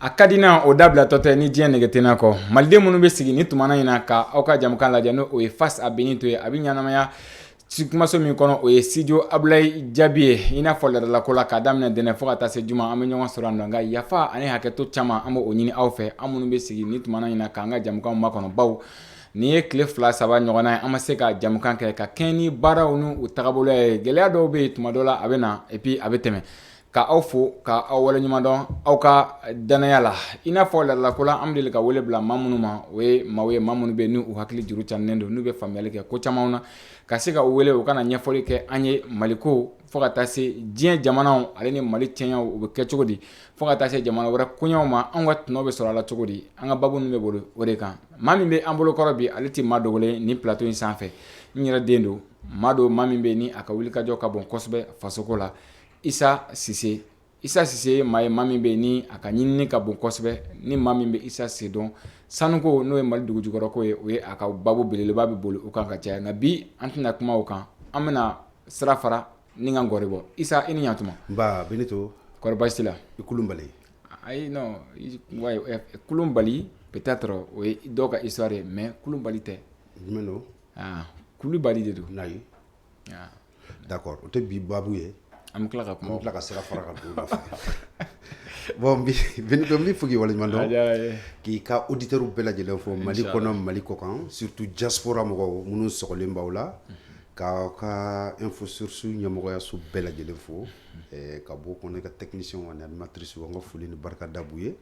a ka di n na o dabila tɔ tɛ ni diɲɛ nege tɛ n na kɔ maliden minnu bɛ sigi ni tumana in na ka aw ka jamukan lajɛ n'o ye Face à Benito ye a bɛ ɲanamaya kumaso min kɔnɔ o ye studio Abulayi Jabi ye i n'a fɔ ladalako la k'a daminɛ dɛnɛ fo ka taa se juma an bɛ ɲɔgɔn sɔrɔ yan nɔ nka yafa ani hakɛto caman an b'o ɲini aw fɛ an minnu bɛ sigi ni tumana in na k'an ka jamukanw makɔnɔ baw nin ye tile 2-3 ɲɔgɔnna ye an ma se ka jamukan kɛ ka kɛɲɛ ni baaraw n'u tagabolo ye gɛlɛya dɔw bɛ yen tuma dɔ la a bɛ na et puis a bɛ tɛmɛ ka aw fo ka aw waleɲuman dɔn aw ka danaya la i n'a fɔ ladalako la an bɛ deli ka wele bila maa minnu ma o ye maaw ye maa minnu bɛ yen n'u hakili juru cannen don n'u bɛ faamuyali kɛ ko camanw na ka se ka wele u kana ɲɛfɔli kɛ an ye Maliko fo ka taa se diɲɛ jamanaw ale ni Mali tiɲɛw u bɛ kɛ cogo di fo ka taa se jamana wɛrɛ koɲɛw ma an ka tɔnɔ bɛ sɔrɔ a la cogo di an ka babu ninnu bɛ bolo o de kan maa min bɛ an bolo kɔrɔ bi ale tɛ maa dogolen ni plateau in sanfɛ n yɛrɛ den don maa min bɛ ni a ka wulikajɔ ka bon kosɛbɛ fasoko la Isa Sise ye maa min bɛ ni a ka ɲinini ka bon kosɛbɛ ni maa min bɛ Isa Sise dɔn sanuko n'o ye Mali dugu jukɔrɔ ko ye o ye a ka babu belebeleba bɛ boli o kan ka caya nka bi an tɛna kuma o kan an bɛna sira fara ni ka ngɔri bɔ Isa i ni ɲantuma ba Benito kɔri baasi la i Kulubali ayi non Kulubali peut-être o ye dɔw ka histoire ye mais Kulubali tɛ jumɛn don Kulubali de don nayi d'accord o tɛ bi babu ye an bɛ tila ka kuma an bɛ tila ka sira fara ka don nɔfɛ bon Benito n b'i fo k'i waleɲuman dɔn k'i ka auditeurs bɛɛ lajɛlen fo Mali kɔnɔ Mali kɔ kan surtout diaspora mɔgɔw minnu sɔgɔlen b'aw la k'aw ka info source ɲɛmɔgɔyaso bɛɛ lajɛlen fo ka bɔ kɔnɔ ka technicien ani animatrice an ka foli ni barika da b'u ye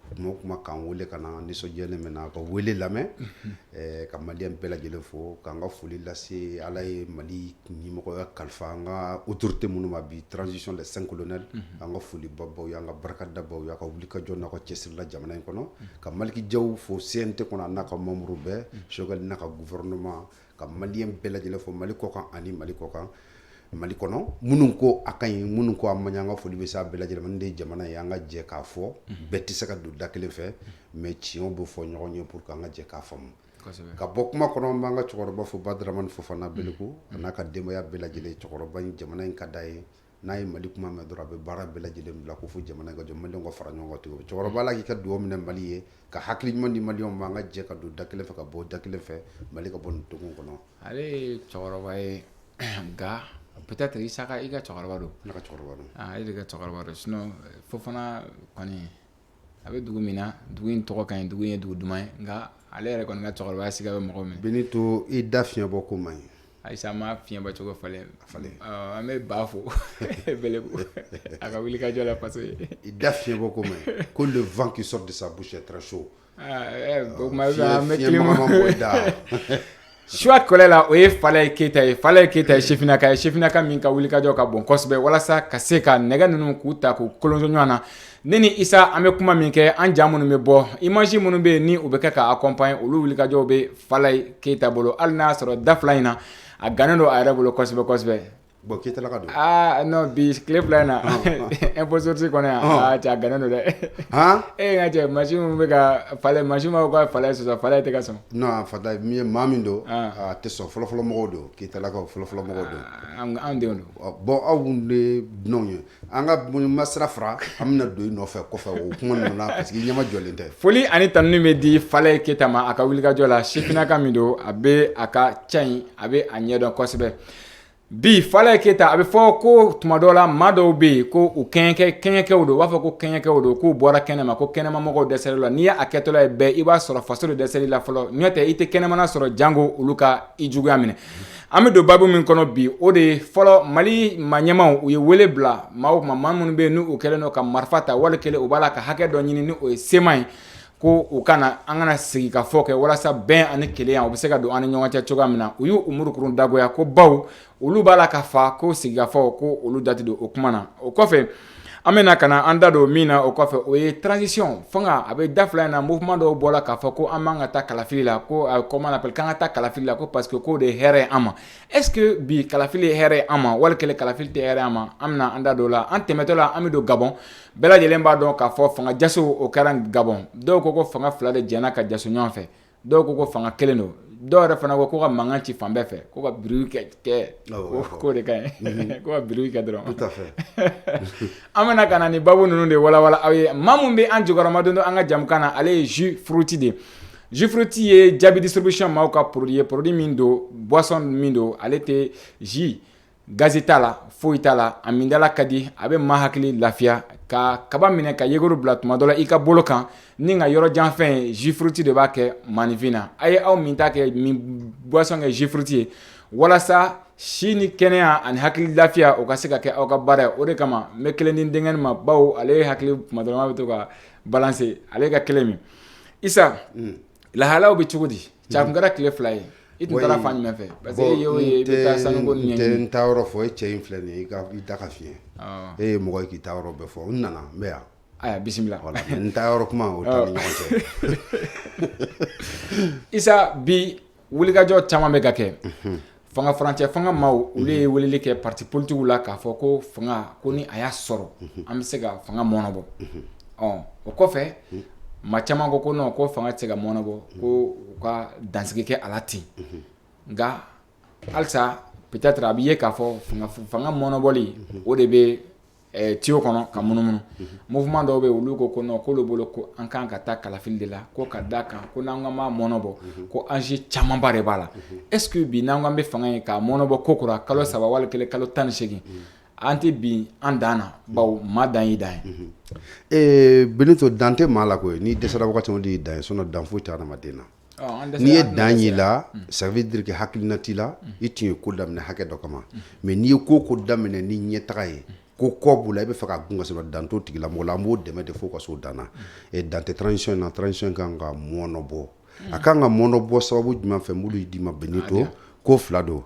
kuma o kuma k'an wele ka na nisɔndiyalen bɛ na ka wele lamɛn ka maliyɛn bɛɛ lajɛlen fo k'an ka foli lase ala ye Mali ɲɛmɔgɔya kalifa an ka autorité minnu ma bi transition des 5 colonels an ka foli babaw ye an ka barika da baw ye a ka wulikajɔ n'a ka cɛsirila jamana in kɔnɔ ka Malikijaw fo CNT kɔnɔ a n'a ka membre bɛɛ Choguel n'a ka gouvernement ka maliyɛn bɛɛ lajɛlen fo Mali kɔ kan ani Mali kɔ kan Mali kɔnɔ minnu ko a ka ɲi minnu ko a man ɲi an ka foli bɛ se a bɛɛ lajɛlen nin de ye jamana ye an ka jɛ k'a fɔ bɛɛ tɛ se ka don da kelen fɛ mais tiɲɛw bɛ fɔ ɲɔgɔn ye pour que an ka jɛ k'a faamu ka bɔ kuma kɔnɔ an b'an ka cɛkɔrɔba fo Badramani Fofana Beleku a n'a ka denbaya bɛɛ lajɛlen cɛkɔrɔba in jamana in ka d'a ye n'a ye Mali kuma mɛn dɔrɔn a bɛ baara bɛɛ lajɛlen bila ko fo jamana in ka jɔ maliyɛnw ka fara ɲɔgɔn kan cɛkɔrɔba la k'i ka dugawu minɛ Mali ye ka hakili ɲuman di maliyɛnw ma an ka jɛ ka don da kelen fɛ ka bɔ da kelen fɛ Mali ka bɔ nin togo kɔnɔ ale ye cɛkɔrɔba ye nka peut-être Isa ka i ka cɛkɔrɔba don ne ka cɛkɔrɔba don ale de ka cɛkɔrɔba don sinon Fofana kɔni a bɛ dugu min na dugu in tɔgɔ ka ɲi dugu in ye dugu duman ye nka ale yɛrɛ kɔni ka cɛkɔrɔbaya siga bɛ mɔgɔw minɛ Benito i da fiɲɛ bɔ ko man ɲi Ayisa ma fiɲɛ bɔ cogo falen an bɛ ba fo Beleku a ka wulikajɔ la parce que i da fiɲɛ bɔ ko man ɲi ko le vent qui sort de sa bouche est très chaud o kuma an bɛ climat choix kɔlɛ la o ye Falaye Keita ye Sifinaka min ka wulikajɔ ka bon kosɛbɛ walasa ka se ka nɛgɛ ninnu k'u ta k'u kolonso ɲɔgɔn na ne ni Isa an bɛ kuma min kɛ an ja minnu bɛ bɔ image minnu bɛ yen ni u bɛ kɛ ka accompagner olu wulikajɔw bɛ Falaye Keita bolo hali n'a y'a sɔrɔ da fila in na a gannen don a yɛrɛ bolo kosɛbɛ bon Keita la ka don non bi tile fila in na info source kɔnɔ yan cɛ a gannen don dɛ nka cɛ machine minnu bɛ ka Falaye machine b'aw ka Falaye sɔsɔ Falaye tɛ ka sɔn non Falaye min ye maa min don a tɛ sɔn fɔlɔfɔlɔ mɔgɔw don Keita la ka fɔlɔfɔlɔ mɔgɔw don an denw don bon aw de dunanw ye an ka masira fara an bɛna don i nɔfɛ kɔfɛ o kuma ninnu na parce que ɲɛma jɔlen tɛ foli ani tanuni bɛ di Falaye Keita ma a ka wulikajɔ la Sifinaka min don a bɛ a ka ca in a bɛ a ɲɛdɔn kosɛbɛ bi Falaye Keita a bɛ fɔ ko tuma dɔw la maa dɔw bɛ yen ko u kɛɲɛkɛw don u b'a fɔ ko kɛɲɛkɛw don k'u bɔra kɛnɛma ko kɛnɛmamɔgɔw dɛsɛlen la n'i y'a kɛtɔla ye bɛɛ i b'a sɔrɔ faso de dɛsɛli la fɔlɔ n'o tɛ i tɛ kɛnɛmana sɔrɔ jango olu ka i juguya minɛ an bɛ don babu min kɔnɔ bi o de ye fɔlɔ Mali ɲɛmaw u ye wele bila maa minnu bɛ yen n'u kɛlen don ka marifa ta wali kelen u b'a la ka hakɛ dɔ ɲini ni o ye sema ye ko u kana an kana sigi ka fɔ kɛ walasa bɛn ani kelenya u bɛ se ka don an ni ɲɔgɔn cɛ cogoya min na u y'u murukurun dagoya ko baw olu b'a la ka fa ko sigikafɔ ko olu dati don o kuma na o kɔfɛ an bɛna ka na an da don min na o kɔfɛ o ye transition fanga a bɛ da fila in na mouvement dɔw bɔra k'a fɔ ko an b'an ka taa kalafili la ko comment on appelle k'an ka taa kalafili la ko parce que k'o de ye hɛrɛ ye an ma est-ce que bi kalafili ye hɛrɛ ye an ma wali kelen kalafili tɛ hɛrɛ ye an ma an bɛna an da don la an tɛmɛtɔ la an bɛ don Gabon bɛɛ lajɛlen b'a dɔn k'a fɔ fanga jaso o kɛra Gabon dɔw ko ko fanga fila de jɛnna ka jaso ɲɔgɔn fɛ dɔw ko ko fanga kelen don dɔw yɛrɛ fana ko ka mankan ci fan bɛɛ fɛ ko ka bruit kɛ ko de ka ɲi ko ka bruit kɛ dɔrɔn. Tout à fait. An bɛna ka na ni babu ninnu de walawala aw ye maa min bɛ an jukɔrɔma don an ka jamukan na ale ye Jus Fruity de Jus Fruity ye Jaabi distribution maaw ka produit ye produit min don boisson min don ale tɛ jus gazi t'a la foyi t'a la a mindala ka di a bɛ maa hakili lafiya ka kaba minɛ ka yeguru bila tuma dɔ la i ka bolo kan ni ka yɔrɔ janfɛn ye Jus Fruity de b'a kɛ maanifin na a ye aw min ta kɛ min boisson kɛ Jus Fruity ye walasa si ni kɛnɛya ani hakili lafiya o ka se ka kɛ aw ka baara ye o de kama n bɛ kelen di n denkɛni ma bawo ale hakili tuma dɔ la bɛ to ka balancer ale ka kelen min Isa lahalaw bɛ cogo di cɛ kun kɛra tile 2 ye i tun taara fan jumɛn fɛ parce que e ye i bɛ taa sanuko ni ɲɛɲini tɛ n taa yɔrɔ fɔ e cɛ in filɛ nin ye i da ka fiɲɛ e ye mɔgɔ ye k'i taa yɔrɔ bɛɛ fɔ n nana n bɛ yan aya bisimila voilà n taa yɔrɔ kuma o t'a ni ɲɔgɔn cɛ Isa bi wulikajɔ caman bɛ ka kɛ fanga farancɛ fanga maaw olu ye weleli kɛ parti politique la k'a fɔ ko fanga ko ni a y'a sɔrɔ an bɛ se ka fanga mɔnɔbɔ o kɔfɛ maa caman ko non ko fanga tɛ se ka mɔnɔbɔ ko u ka dansigi kɛ a la ten nka halisa peut-être a bɛ ye k'a fɔ fanga mɔnɔbɔli o de bɛ tiyo kɔnɔ ka munumunu mouvement dɔw bɛ olu ko non k'olu bolo ko an kan ka taa kalafili de la ko ka da kan ko n'an ka ma mɔnɔbɔ ko enjeu camanba de b'a la est-ce que bi n'an k'an bɛ fanga in ka mɔnɔbɔ ko kura kalo 3 wali kalo 18 an tɛ bi an dan na bawo maa dan y'i dan ye Benito dan tɛ maa la koyi ni dɛsɛra wagati min de y'i dan ye sinon dan foyi tɛ adamaden na n'i ye dan y'i la ça veut dire que hakilina t'i la i tun ye ko daminɛ hakɛ dɔ kama mais n'i ye ko daminɛ ni ɲɛtaga ye ko kɔ b'u la i bɛ fɛ ka gun ka sɔrɔ dan t'o tigi la mɔgɔ la an b'o dɛmɛ de fo ka s'o dan na dan tɛ transition na transition kan ka mɔnɔbɔ a kan ka mɔnɔbɔ sababu jumɛn fɛ n b'olu d'i ma Benito ko 2 don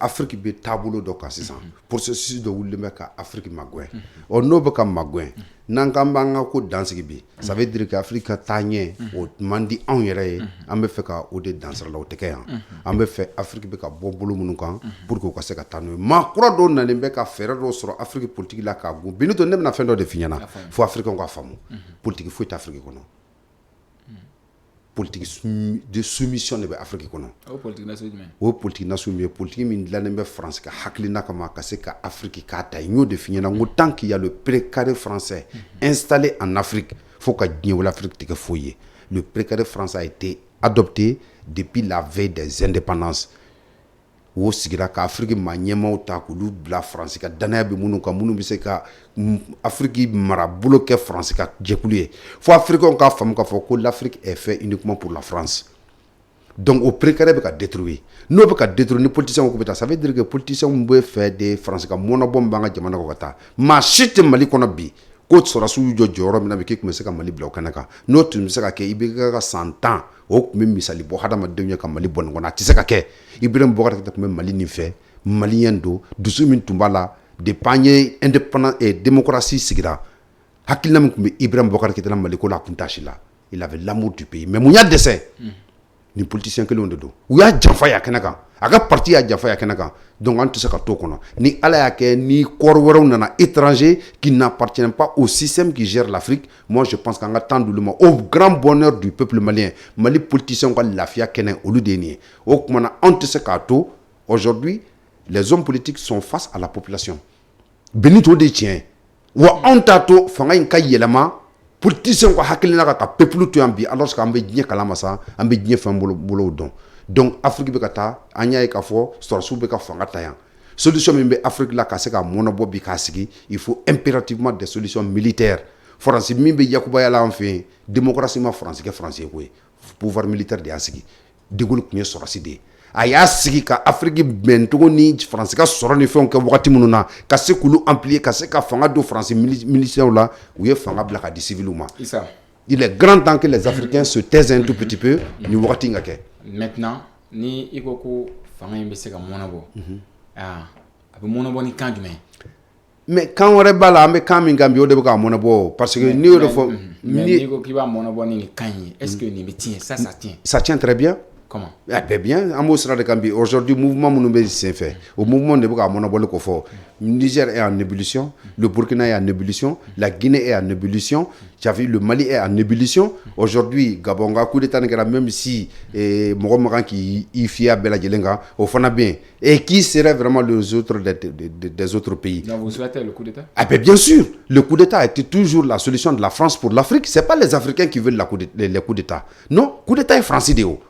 Afrique bɛ taabolo dɔ kan sisan processus dɔ wulilen bɛ ka Afrique magɛn n'o bɛ ka magɛn n'an k'an b'an ka ko dansigi bi ça veut dire que Afrique ka taa ɲɛ o man di anw yɛrɛ ye an bɛ fɛ ka o de dansira la o tɛ kɛ yan an bɛ fɛ Afrique bɛ ka bɔ bolo minnu kan pour que u ka se ka taa n'o ye maa kura dɔw nalen bɛ ka fɛɛrɛ dɔw sɔrɔ Afrique politique la k'a gun Benito ne bɛna fɛn dɔ de f'i ɲɛna fo Africains ka faamu politique foyi tɛ Afrique kɔnɔ politique de soumission de bɛ Afrique kɔnɔ o politique nation min ye politique min dilannen bɛ France ka hakilina kama ka se ka Afrique k'a ta ye n y'o de f'i ɲɛna n ko tant qu'il y a le précaré français installé en Afrique fo ka diɲɛ wele Afrique tɛ kɛ foyi ye le précaré français a été adopté depuis la veille des indépendances o sigira ka Afrique ma ɲɛmaw ta k'olu bila France ka danaya bɛ minnu kan minnu bɛ se ka Afrique marabolo kɛ France ka jɛkulu ye fo Africains k'a faamu k'a fɔ ko l'Afrique est fait uniquement pour la France donc o précaré bɛ ka détruire n'o bɛ ka détruire ni politiciens ko bɛ taa ça veut dire que politiciens bɛ fɛ de France ka mɔnɔbɔ min b'an ka jamana kɔ ka taa maa si tɛ Mali kɔnɔ bi ko sɔrɔsiw y'u jɔ jɔyɔrɔ min na bi k'i tun bɛ se ka Mali bila o kɛnɛ kan n'o tun bɛ se ka kɛ i bɛ ka san 10 o tun bɛ misali bɔ hadamadenw ye ka Mali bɔ nin kɔnɔ a tɛ se ka kɛ Ibrahim Boubacar Keïta tun bɛ Mali nin fɛ maliyɛn don dusu min tun b'a la depuis an ye indépendance démocratie sigira hakilina min tun bɛ Ibrahim Boubacar Keïta la Mali ko la a tun t'a si la il avait l'amour du pays mais mun y'a dɛsɛ ni politicien kelenw de don u y'a janfa y'a kɛnɛ kan a ka parti y'a janfa y'a kɛnɛ kan donc an tɛ se ka to kɔnɔ ni Ala y'a kɛ ni kɔɔri wɛrɛw nana étranger qui n'appartiennent pas au système qui gère l'Afrique moi je pense qu'an ka temps d'olu ma au grand bonheur du peuple malien Mali politicien ka lafiya kɛnɛ olu de ye nin ye o tuma na an tɛ se k'a to aujourd'hui les hommes politiques sont face à la population Benito de tiɲɛ wa an t'a to fanga in ka yɛlɛma politiciens ka hakilina ka peuple to yan bi alors que an bɛ diɲɛ kalama sa an bɛ diɲɛ fɛn bolo dɔn donc Afrique bɛ ka taa an y'a ye k'a fɔ sɔrɔsiw bɛ ka fanga ta yan solution min bɛ Afrique la ka se ka mɔnɔbɔ bi k'a sigi il faut impérativement des solutions militaires France min bɛ yakubaya la an fɛ yen démocratie ma France kɛ France ye koyi pouvoir militaire de y'a sigi de Gaulle tun ye sɔrɔsi de ye a y'a sigi ka Afrique bɛn cogo ni France ka sɔrɔ ni fɛnw kɛ wagati minnu na ka se k'olu amplier ka se ka fanga don France miliciens la u ye fanga bila ka di civils ma il est grand temps que les Africains se taisent un tout petit peu ni wagati in ka kɛ maintenant ni i ko fanga in bɛ se ka mɔnɔbɔ a bɛ mɔnɔbɔ ni kan jumɛn mais kan wɛrɛ b'a la an bɛ kan min kan bi o de bɛ k'a mɔnɔbɔ parce que n'i y'o de fɔ n'i ko k'i b'a mɔnɔbɔ ni nin kan ye est-ce que nin bɛ tiɲɛ ça tient ça tient très bien Comment? Eh bien, aujourd'hui, le mouvement Mounoubé s'est fait. Au mouvement de Monobole Kofo, le Niger est en ébullition, le Burkina est en ébullition, la Guinée est en ébullition, le Mali est en ébullition. Aujourd'hui, Gabonga, coup d'État, même si Mogomaran qui y fia Bela Djelenga, au Fana bien. Et qui seraient vraiment les autres des autres pays? Donc vous souhaitez le coup d'État? Bien sûr, le coup d'État a été toujours la solution de la France pour l'Afrique. Ce n'est pas les Africains qui veulent les coups d'État. Non, coup d'État est français de haut.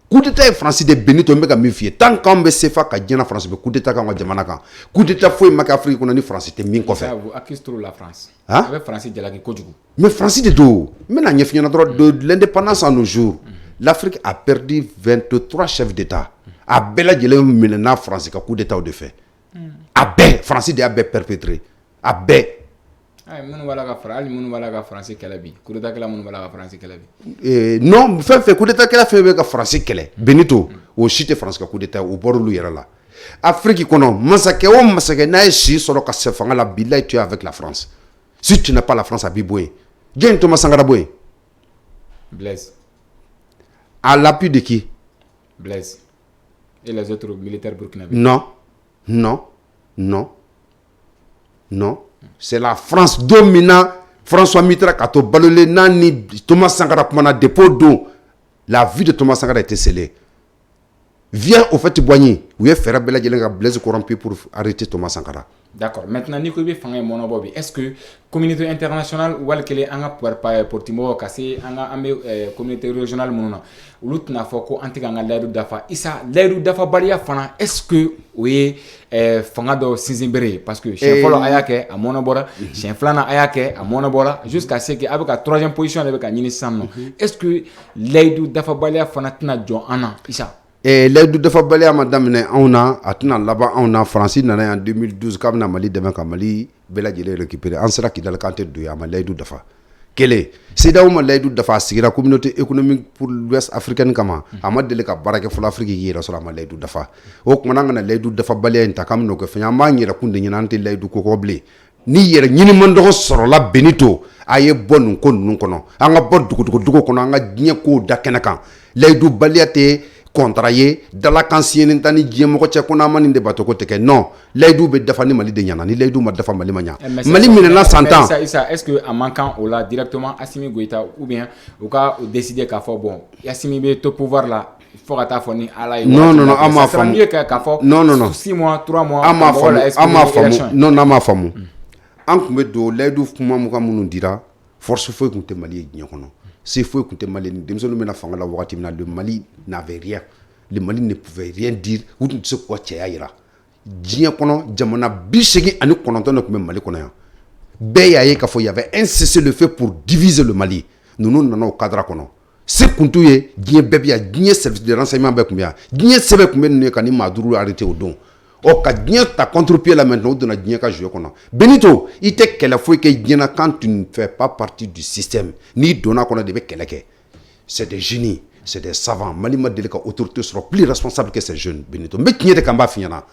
Coup d'État est français de Benito Mbeka Mifie. Tant qu'on me sait pas qu'il y a France, coup d'État quand on a coup d'État faut que l'Afrique on a français te min kofe. Vous accusez la France. Hein? Avec français de la Kodjougou. Mais français de dos. Maintenant il y a droit de l'indépendance en nos jours. L'Afrique a perdu 23 chefs d'État. A bela jele menena français ka coup d'État au de fait. A bé français de a bé perpétré. A bé. Ah, mon wala ka France, mon wala ka français kelabi. Coup d'État que la mon wala ka français kelabi. Non, fait coup d'État que la fait ka français kele. Benito au chite France ka coup d'État au borlu yera là. Afrique kono masake o masake na shi soro ka se fanga la billahi tu es avec la France. Si tu n'as pas la France à Biboué, gagne Thomas Sankara Boy. Blaise. À l'appui de qui? Blaise. Et les autres militaires burkinabés. Non. Non. Non. Non. C'est la France dominant. François Mitterrand, Kato Balole, Nani, Thomas Sankara, Kumana, dépôt d'eau. La vie de Thomas Sankara a été scellée. Viens au fait Boigny. Où est Ferra Bella Djelenga Blaise corrompu pour arrêter Thomas Sankara. D'accord. Maintenant, Nico Bifanga Monobobi, est-ce que la communauté internationale ou elle est en pour Timor, Kassé, en communauté régionale, ou l'autre n'a pas qu'en antiganga l'aide d'afa. Issa, l'aide d'afa Balia Fana, est-ce que oui, Fangado Sinzimbere, parce que chez Folo Ayake à Monobora, chez Flana Ayake à Monobora, jusqu'à ce qu'avec la troisième position avec un Ninisam, est-ce que l'aide d'afa Balia Fana Tina John Anna, Issa? Et l'aide de Fabalia, madame, on a, là-bas, on a Francis, en 2012, comme na Mali, demain, Mali, Bela Djele récupéré. En sera qui dans le canton de Yama, l'aide de Fa. Quel est? C'est là où l'aide de Fa, c'est la communauté économique pour l'Ouest africain, comme Amad Deleka Baraka pour l'Afrique, il y a sur la l'aide de Fa. Au Mananga, l'aide de Fabalia, et Takam, no, que fait un manière à Kundianante, l'aide de Cocoblé. Ni yere nyini mandoro soro la Benito aye bon kon non kono anga bod dugo kono anga nyeko dakenaka laidu baliate contrayé dans la cancienne tani djemo ko chekuna mani de bato ko teke non laidu be dafani mali de nyana ni laidu ma dafa mali manya mali minena 100 ans est-ce que en manquant au là directement Assimi Goïta ou bien au cas décider qu'a fait bon Assimi be to pouvoir là faut que ta foni ala non ama famu non 6 mois 3 mois ama famu non ama famu an kun be do laidu kuma muka munu dira force foi kun te mali nyakono c'est foi kun te mali demso no mena fanga la wakati na le Mali n'avait rien le Mali ne pouvait rien dire ou tu sais quoi tia ira djien kono jamana bisegi ani kononto no kun Mali kono ya be ya ye ka fo y avait un cessez-le-feu pour diviser le Mali nous nana au cadre kono c'est kuntu ye djien bebia djien service de renseignement be kumbia djien sebe kumbe ne kani maduru arrêté au don. O ka diɲɛ ta contre-pied là maintenant, on a diɲɛ ka jouer kono. Benito, il te kɛlɛ foyi kɛ diɲɛ quand tu ne fais pas partie du système. Ni donna kono de bɛ kɛlɛ kɛ. C'est des génies, c'est des savants. Mali ma deli ka autorité sera plus responsable que ces jeunes. Benito, mais tiɲɛ de kan b'a fiɲɛna.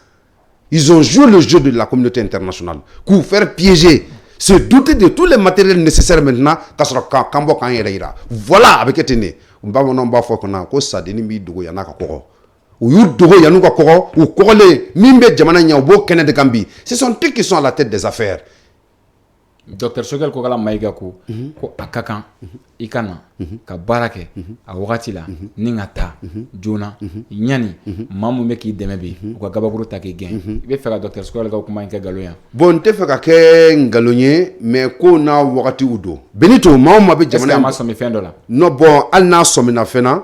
Ils ont joué le jeu de la communauté internationale. Pour faire piéger, se douter de tous les matériels nécessaires maintenant, ka sɔrɔ kan bɔ kan yɛrɛ yira. Voilà avec etene. Bamananw b'a fɔ kɔnɔ ko sadeni b'i dogo yana ka kɔgɔ. Ou dogo yanu ka kɔgɔ ou kɔgɔlen min bɛ jamana ɲɛ u b'o kɛnɛ de kan bi. Ce sont eux qui sont à la tête des affaires. Docteur Sogel ko kala mayiga ko ko akakan ikana ka barake a wagati la ni nga ta jona ɲani mamu be ki dɛmɛ bi u ka gabakuru ta ki gɛn i bɛ fɛ ka Docteur Sogel ka kuma in kɛ nkalon ya bon n tɛ fɛ ka kɛ nkalon ye mais ko n'a wagati u don Benito maa o maa bɛ jamana est-ce que a ma sɔmi fɛn dɔ la non bon hali n'a sɔmina fɛn na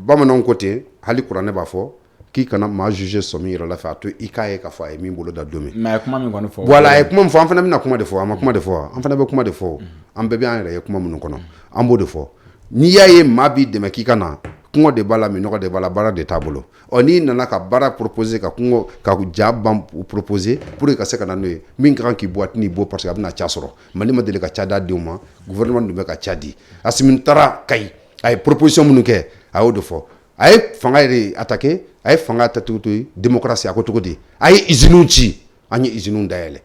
bamananw ko ten hali kuranɛ b'a fɔ k'i kana maa juger sɔmi yɛrɛ la fɛ a to i k'a ye k'a fɔ a ye min bolo da don min mais a ye kuma min kɔni fɔ voilà a ye kuma min fɔ an fana bɛna kuma de fɔ a ma kuma de fɔ an fana bɛ kuma de fɔ an bɛɛ bɛ an yɛrɛ ye kuma minnu kɔnɔ an b'o de fɔ n'i y'a ye maa b'i dɛmɛ k'i ka na kɔngɔ de b'a la minɔgɔ de b'a la baara de t'a bolo ɔ n'i nana ka baara proposer ka kɔngɔ ka ja ban proposer pour que ka se ka na n'o ye min ka kan k'i bɔ a tɛn'i bɔ parce que a bɛna ca sɔrɔ Mali ma deli ka ca d'a denw ma gouvernement dun bɛ ka ca di Assimi taara Kayi a ye proposition minnu kɛ a y'o de fɔ a ye fanga yɛrɛ attaqué a ye fanga ta cogo to démocratie a ko cogo di a ye usines ci an ye usines dayɛlɛ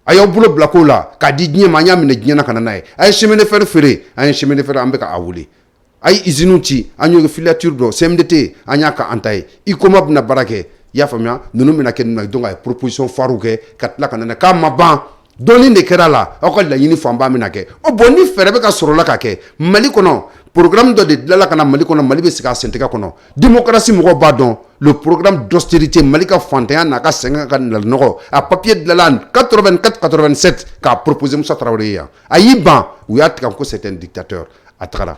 a y'aw bolo bila ko la k'a di diɲɛ ma an y'a minɛ diɲɛ na ka na n'a ye a ye chemin de fer feere an ye chemin de fer an bɛ ka a wuli ay usine ci anyo filature do CMDT anya ka antai I koma bna barake ya famia nunu mena ken na donc ay proposition farouke katla kanana ka maban doni de kerala akol la yini famba mena ke o boni ferebe ka sorola ka ke mali kono programme de la kana mali kono mali be sika senteka kono démocratie mo ba don le programme d'austérité mali ka fantin na ka senga kan la nogo a papier de la 84 87 ka proposé Moussa Traoré ya ayiban ou ya tika ko c'est un dictateur atrala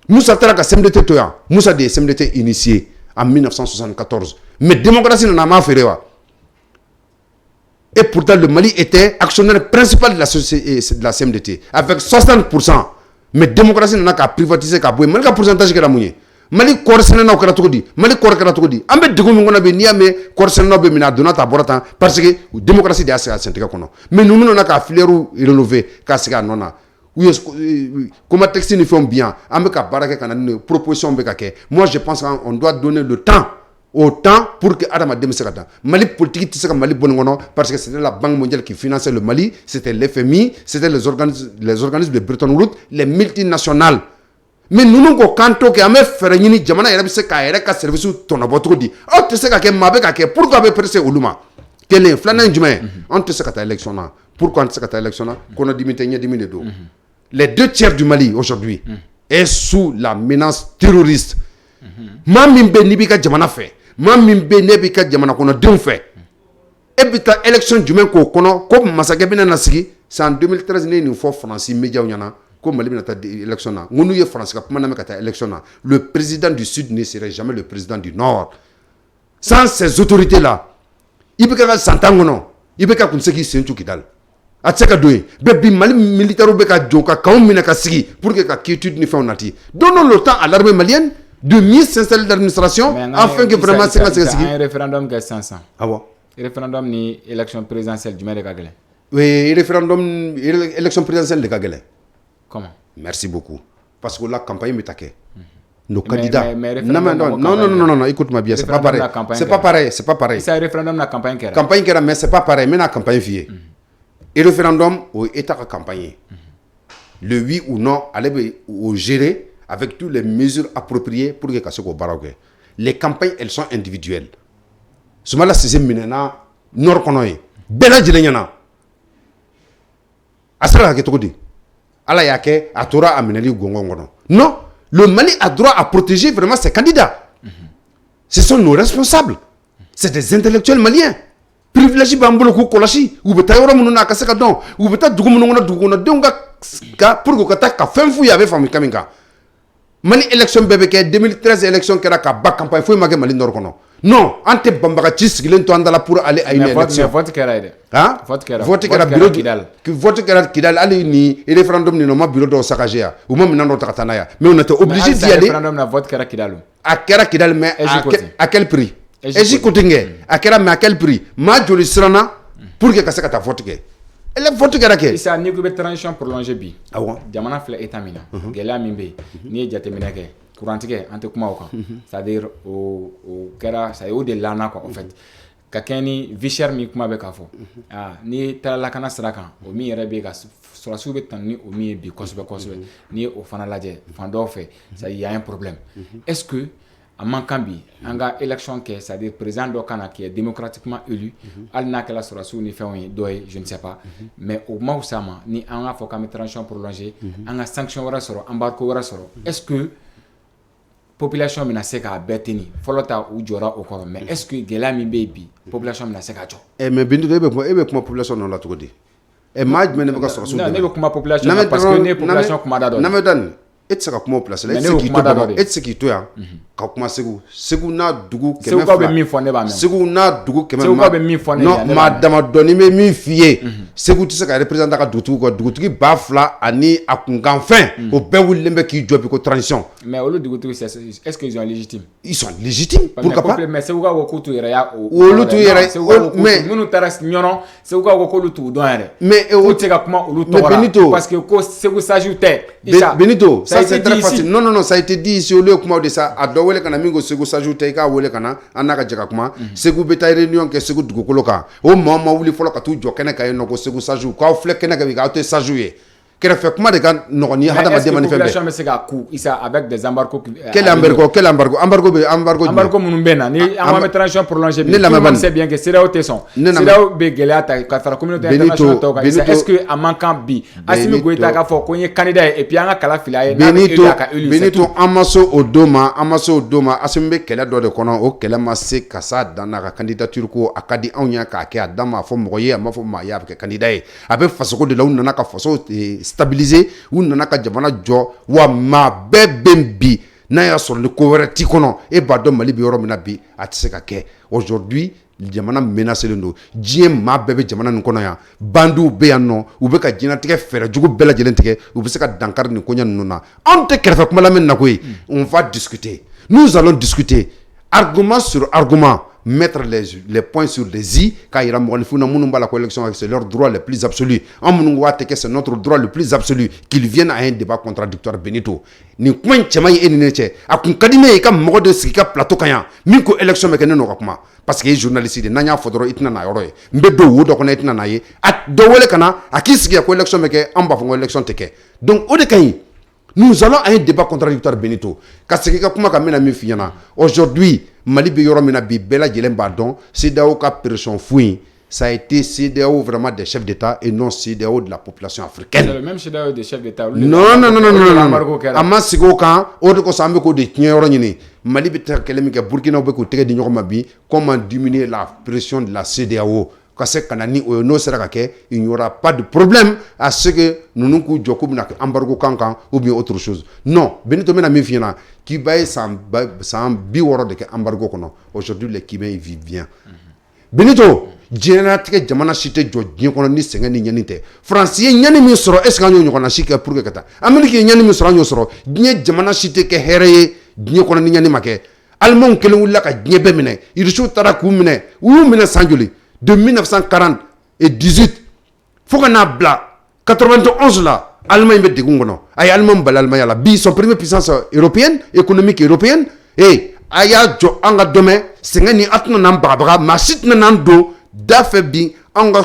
Moussa Traoré ka CMDT toya Moussa de CMDT initié en 1974 mais démocratie n'a pas fait rewa. Et pourtant, le Mali était actionnaire principal de la CMDT, avec 60%. Mais la démocratie n'a qu'à privatiser, qu'à bouer. Mali a pourcentage que la mouille. Mali corséné n'a qu'à tout dire. Mali corséné n'a qu'à tout dire. En fait, de quoi on a bien nié, corséné n'a pas donné à borata parce que la démocratie est assez syndicat. Mais nous n'avons qu'à filer ou rénover, qu'à ce qu'on a. Oui, comment texte nous fait bien. En fait, qu'à baraka qu'on a une proposition bekake. Moi, je pense qu'on doit donner le temps. Autant pour que Adam Adem se gâte. Mali politique, c'est Mali bongono parce que c'était la Banque mondiale qui finançait le Mali, c'était l'FMI, c'était les organismes de Bretton Woods, les multinationales. Mais nous nous quand que amé ferñini jamana yarabi se ka yere ka service ton abotro di. Oh tu sais que mabe ka ke pourquoi be pressé uluma. Quel est flanan jumé? On te sait que ta élection là. Pourquoi on te sait que ta élection là qu'on a dimité do. Les 2/3 du Mali aujourd'hui est sous la menace terroriste. Mamimbe nibika jamana fait. Mamimbe nebika jamana kono den fait. Ebita élection du même kono comme masakebina nasigi c'est en 2013 né une fois France média nyana comme Mali na ta élection na ngonu ye France ka pama na ta élection na le président du sud ne serait jamais le président du nord sans ces autorités là ibeka santangono ibeka kunseki sentu kidal atseka doy bebi Mali militaire beka joka kaumina ka sigi pour que ka quiétude ni fait onati donnons le temps à l'armée malienne de mieux s'installer l'administration afin que vraiment c'est un référendum qui est 500. Ah bon? Référendum ni élection présidentielle du maire de Kagele. Oui, référendum élection présidentielle de Kagele. Comment? Merci beaucoup. Parce que la campagne m'est attaquée. Nos candidats. Non, écoute-moi bien, c'est pas pareil. C'est pas pareil. C'est un référendum la campagne qui est. Campagne qui est, mais c'est pas pareil. Mais la campagne fiée. Et référendum au État de campagne. Le oui ou non, allez au gérer avec toutes les mesures appropriées pour que ça soit. Les campagnes, elles sont individuelles. Ce moment-là, c'est maintenant nord konoy. Bela jilenyana. Asra ke tokodi. Ala yake atora ameneli gongongono. Non, le Mali a droit à protéger vraiment ses candidats. Ce sont nos responsables. C'est des intellectuels maliens. Privilégié bambolo ko kolashi ou betayoro mununa kaseka don ou beta dugumuno duguna donga pour ko kata ka femfu yabe fami kaminga. Mali élection bébé 2013 élection qui a bas campagne faut mague Mali nord kono. Non, ante bambaka chiskilin to andala pour aller à une élection. Mais vote kera hein? Vote kera bureau que vote kera kidal ali ni référendum ni normal bureau do sakajea ou même nan tatanaya. Mais on était obligé d'y aller. Référendum na vote kera kidal. À kera kidal mais à quel prix? Eji kotinge. À kera mais à quel prix? Ma joli srana pour que kasaka ta vote ke. Elle vote kera ke. Ça ni ko transition prolongée bi. Ah ouais. Jamana fle etamina. Gela mimbe. Ni jatemina ke. Courantike ante kuma kan c'est-à-dire au kera ça est de lana quoi en fait ka keni vichère mi kuma be ka fo ni tala kana sraka o mi yere be ka sura sube tan ni o mi bi kosbe ni o fana laje fan do fait ça y a un problème est-ce que en manquant bi anga élection que c'est-à-dire président do kana qui est démocratiquement élu alna kala sura su ni fait doy je ne sais pas mais au moment où ça ni anga fo ka transition prolongée anga sanction wara soro embargo wara soro est-ce que population mina se ka beteni folota u jora o koro mais est-ce que gela mi baby population mina se ka jo mais bindu ebe kuma population non la togodi e maj men be ka so non ne be kuma population parce que ne population kuma da do na me dan et sera kuma place là et ce qui to ya ka kuma segu na dugu keme fa be mi fo ne ba même segu na dugu keme ma be mi fo ne non madama doni me mi fie segu ti se ka représenter ka dugutugi ba fla ani akungan fin o be wulembe ki jobi ko transition mais au lieu de est-ce qu'ils sont légitimes? Ils sont légitimes. Pourquoi pas? Mais c'est où qu'on tu irais ou le tu irais mais nous taras nyono c'est où qu'on le tout donner mais parce que c'est où s'ajouter Benito ça c'est très facile non ça a été dit ici au lieu comment de ça a dowele kana mingo c'est où s'ajouter ka wele kana anaka jaka kuma c'est où beta réunion que c'est où dugukoloka o mama wuli folo ka tu jokene ka no ko c'est où s'ajoute ka flek kana ka te s'ajouter kɛrɛfɛ kuma de ka nɔgɔn ni hadamaden ma ni fɛn bɛɛ. Population bɛ se ka coup Issa avec des embargos. Quel embargo? Embargo minnu bɛ na ni an bɛ transition prolongée bi. Tout le monde sait bien que CEDEAO tɛ sɔn. CEDEAO bɛ gɛlɛya ta ka fara communauté internationale tɔw kan. Est-ce que a man kan bi Assimi Goïta k'a fɔ ko n ye candidat ye et puis an ka kala fili a ye n'a bɛ élu a ka élu. Benito an ma se o don ma Assimi bɛ kɛlɛ dɔ de kɔnɔ o kɛlɛ ma se ka s'a dan na a ka candidature ko a ka di anw ye k'a kɛ a dan ma fɔ mɔgɔ ye a ma fɔ maa ye a bɛ kɛ candidat ye a bɛ fasoko de la u nana ka faso stabiliser u nana ka jamana jɔ wa maa bɛɛ bɛ bi n'a y'a sɔrɔ ni ko wɛrɛ t'i kɔnɔ e b'a dɔn Mali bɛ yɔrɔ min na bi a tɛ se ka kɛ aujourd'hui jamana menacelen don diɲɛ maa bɛɛ bɛ jamana nin kɔnɔ yan bandiw bɛ yan nɔ u bɛ ka diɲɛlatigɛ fɛɛrɛ jugu bɛɛ lajɛlen tigɛ u bɛ se ka dankari nin koɲɛ ninnu na anw tɛ kɛrɛfɛ kuma la min na koyi on va discuter nous allons discuter argument sur argument mettre les points sur les i k'a yira mɔgɔninfinw na minnu b'a la ko élection c'est leur droit le plus absolu an minnu b'a tɛ c'est notre droit le plus absolu qu'ils viennent à un débat contradictoire Benito nin kuma in cɛman ye e ni ne cɛ a kun ka di ne ye i ka mɔgɔ de sigi ka plateau kan yan min ko élection bɛ kɛ ne n'o ka kuma parce que e journaliste de n'an y'a fɔ dɔrɔn i tɛna na yɔrɔ ye n bɛ don wo dɔ kɔnɔ i tɛna na ye a dɔ wele ka na a k'i sigi ko élection bɛ kɛ an b'a fɔ ko élection tɛ kɛ donc o de ka ɲi. Nous allons à un débat contradictoire Benito. Kasi ka kuma ka mena min fi ɲɛna aujourd'hui Mali bɛ yɔrɔ min na bi bɛɛ lajɛlen b'a dɔn CEDEAO ka pression fu in ça a été CEDEAO vraiment des chefs d'État et non CEDEAO de la population africaine. C'est le même CEDEAO des chefs d'État. Non. A ma sigi o kan o de kosɔn an bɛ k'o de tiɲɛ yɔrɔ ɲini Mali bɛ taa kɛlɛ min kɛ Burkina bɛ k'u tɛgɛ di ɲɔgɔn ma bi comment diminuer la pression de la CEDEAO. Ka se ka na ni o ye n'o sera ka kɛ il n'y aura pas de problème à ce que ninnu k'u jɔ k'u bɛna embargo kan ou bien autre chose non Benito bɛna min f'i ɲɛna Kiba ye san 60 de kɛ embargo kɔnɔ aujourd'hui les Kibains ils vivent bien Benito diɲɛlatigɛ jamana si tɛ jɔ diɲɛ kɔnɔ ni sɛgɛn ni ɲani tɛ France ye ɲani min sɔrɔ est ce que an y'o ɲɔgɔnna si kɛ pour que ka taa Amérique ye ɲani min sɔrɔ an y'o sɔrɔ diɲɛ jamana si tɛ kɛ hɛrɛ ye diɲɛ kɔnɔ ni ɲani ma kɛ Allemands kelen wulila ka diɲɛ bɛɛ minɛ Irisiw taara k'u minɛ u y'u minɛ san joli de 1948 fo ka n'a bila 91 la Allemagne bɛ degun kɔnɔ a ye Allemagne bali Allemagne la bi son première puissance européenne économique européenne a y'a jɔ an ka dɔmɛ sɛgɛn ni a tɛna n'an bagabaga maa si tɛna n'an don da fɛ bi an ka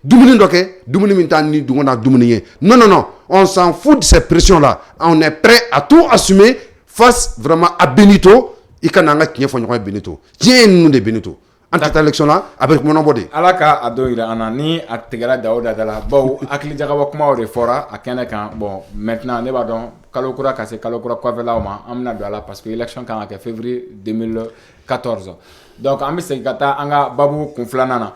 dumuni dɔ kɛ dumuni min t'an ni dungo n'a dumuni ye non on s'en fout de ces pressions là on est prêt à tout assumer face vraiment à Benito i ka n'an ka tiɲɛ fɔ ɲɔgɔn ye Benito tiɲɛ ye ninnu de Benito. An tɛ taa élection la a bɛ kumana bɔ de. Ala ka a dɔ yira an na ni a tigɛra Dawuda da la bawo hakilijagabɔ kumaw de fɔra a kɛnɛ kan bon maintenant ne b'a dɔn kalo kura ka se kalo kura kɔfɛlaw ma an bɛna don a la parce que élection kan ka kɛ février 2014 donc an bɛ segin ka taa an ka babu kun filanan na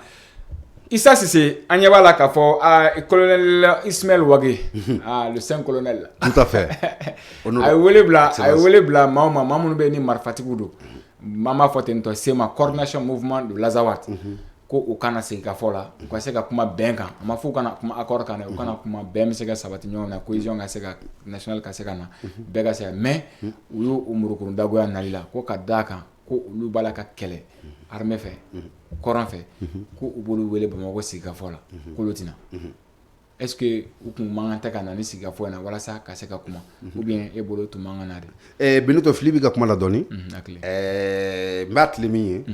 Issa Cissé an ɲɛ b'a la k'a fɔ colonel Ismaël Wage le 5 colonel. Tout à fait. A ye wele bila maa minnu bɛ yen ni marifatigiw don. Mama fɔ ten tɔ sema coordination mouvement de Lazawat ko u kana segin ka fɔ la u ka se ka kuma bɛn kan a ma fɔ u kana kuma accord kan u kana kuma bɛn bɛ se ka sabati ɲɔgɔn na cohésion ka se ka national ka se ka na bɛɛ ka se ka mais u y'u murukurun dagoya nali la ko ka d'a kan ko olu b'a la ka kɛlɛ armée fɛ kɔrɔn fɛ ko u b'olu wele Bamakɔ sigi ka fɔ la k'olu tɛna est-ce que u kun man kan tɛ ka na ni sigi ka fɔ in na walasa ka se ka kuma ou bien e bolo tun man kan na de. Benito fili bɛ ka kuma la dɔɔni n b'a tile min ye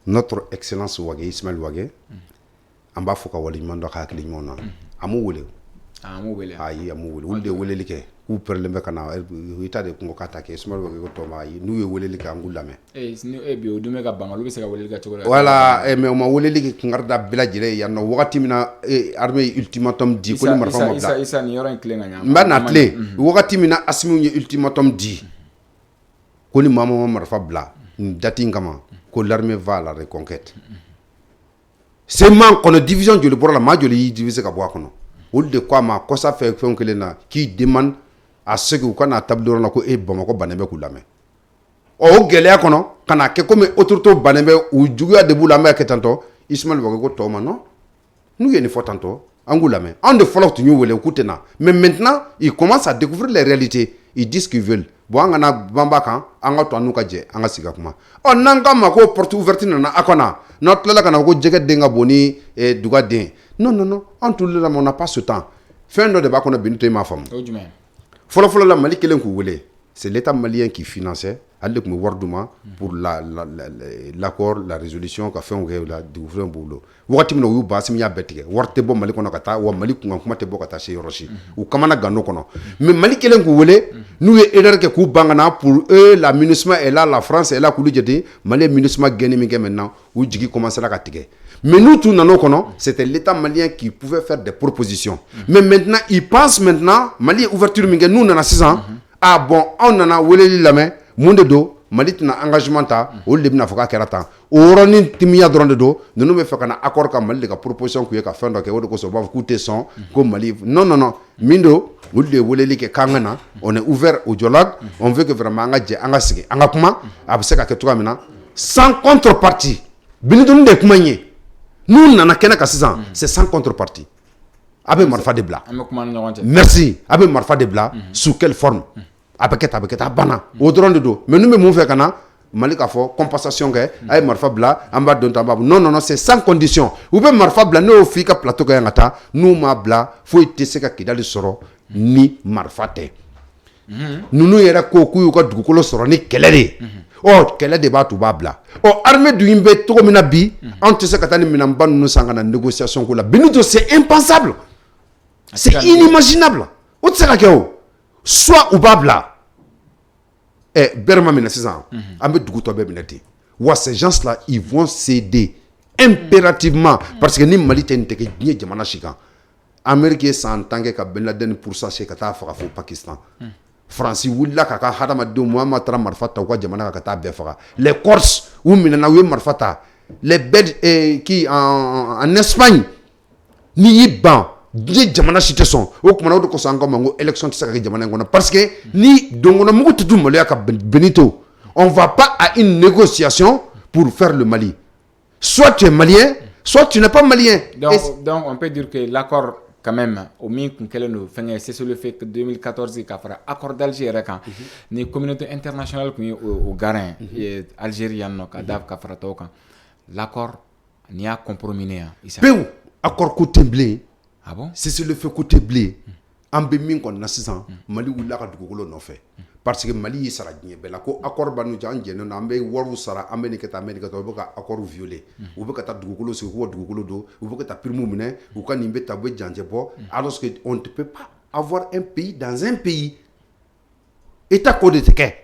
notre excellence Wage Ismaël Wage an b'a fɔ ka waleɲuman dɔ ka hakili ɲuman na a m'u wele ayi a m'u wele olu de ye weleli kɛ k'u pɛrɛlen bɛ ka na i t'a de kungo k'a ta kɛ Ismaël Wage ko tɔ ma ayi n'u ye weleli kɛ an k'u lamɛn. Bi o dun bɛ ka ban olu bɛ se ka weleli kɛ cogo di. Voilà mais o ma weleli kɛ kunkarida bɛɛ lajɛlen ye yan nɔ wagati min na armée ye ultimatum di ko ni marifa ma bila. Issa ni yɔrɔ in tilen ka ɲa. n b'a na tilen wagati min na Assimi ye ultimatum di ko ni maa ma marifa bila nin date in kama ko l'armée va à la reconquête. Seulement kɔnɔ division joli bɔra la maa joli y'i diviser ka bɔ a kɔnɔ olu de ko a ma kɔsa fɛn kelen na k'i demande à ce que u ka n'a table yɔrɔ la ko Bamakɔ bannen bɛ k'u lamɛn o gɛlɛya kɔnɔ ka n'a kɛ komi autorité bannen bɛ u juguya de b'u la an bɛ kɛ tantɔ Ismaël Wage ko tɔw ma non n'u ye nin fɔ tantɔ an k'u lamɛn anw de fɔlɔ tun y'u wele k'u tɛ na mais maintenant ils commencent à découvrir les réalités ils disent qu'ils veulent bon an kana banba kan an ka to an n'u ka jɛ an ka sigi ka kuma n'an k'a ma ko porte ouverte nana a kɔnɔ n'aw tilala ka na ko jɛgɛ den ka bon ni duga den non an tulu la on n'a pas ce temps fɛn dɔ de b'a kɔnɔ Benito i m'a faamu fɔlɔ la Mali kelen k'u wele c'est l'État malien qui finançait avec me warduma pour l'accord, la résolution qu'a fait la du frère Boulo. Wati mino yu basim ya betike. Warte bo mali kono kata wa mali kunga kuma te bo kata chez Roshi. Ou kamana gano kono. Mais mali kelen ku wele nous est erreur que ku bangana pour eux la MINUSMA est là, la France est là ku jedi mali MINUSMA gagner mi maintenant ou jigi commencer la katike. Mais nous tout nano kono, c'était l'État malien qui pouvait faire des propositions. Mais maintenant il pense maintenant Mali ouverture mi nous nana 6 ans. Ah bon, on nana wele la main monde do Mali tuna engagement ta o le bina foka kerata o roni timia dronde do nous me fait kana accord ka Mali ka proposition ku ka fendo ke wodo ko so ba coûter son comme Mali non mindo o le woleli ke kangana on est ouvert au dialogue on veut que vraiment anga sigi anga kuma abseka ke to amina sans contrepartie binido nde kuma nye nous nana kena ka 6 ans c'est sans contrepartie abe marfa de bla merci abe marfa de bla sous quelle forme avec abana au drone de dos mais nous me fait kana malika fo compensation que ay marfa bla amba don tamba non c'est sans condition ou be marfa bla no fika plateau ka ngata nous ma bla fo itese ka kidali soro ni marfa te nous yera ko ku ko dugukolo soro ni kelede kele de ba tu ba bla armée du imbe to mina bi on te se katani mina ban nous sangana négociation ko la binuto c'est impensable c'est inimaginable o tsaka keo soit ou babla berma mina 6 ans ambe duguto be minati wa ces gens là ils vont céder impérativement parce que ni Mali tente ke ni jamana shika Amérique sans tangue ka Ben Laden pour ça c'est kata fa fo Pakistan France willa ka hadama de Muhammad tra marfata ko jamana ka ta be fa les Corses ou mina na we marfata les Belges qui en Espagne ni yiban di jamana cité son o kuma na do ko sanga mango élection ti saka jamana ngona parce que ni dongono mugo tudu Mali ka Benito on va pas à une négociation pour faire le Mali soit tu es malien soit tu n'es pas malien donc on peut dire que l'accord quand même au min kelen c'est sur le fait que 2014 ka fara accord d'Alger kan ni communauté internationale ku au garin et algérien no ka dav ka fara to kan l'accord ni a compromis peu accord côté blé. Ah bon? C'est sur le fait côté blé. En bémin qu'on a 6 ans, Mali ou la dugukolo no fait. Parce que Mali sera gagné. Bela ko accord banu jan jeno na ambe waru sara Amerika ta boka accord violé. Ou boka ta dugukolo se ho dugukolo do, ou boka ta pirmu mine, ou kan nimbe ta be janje bo, alors que on ne peut pas avoir un pays dans un pays. État code teke.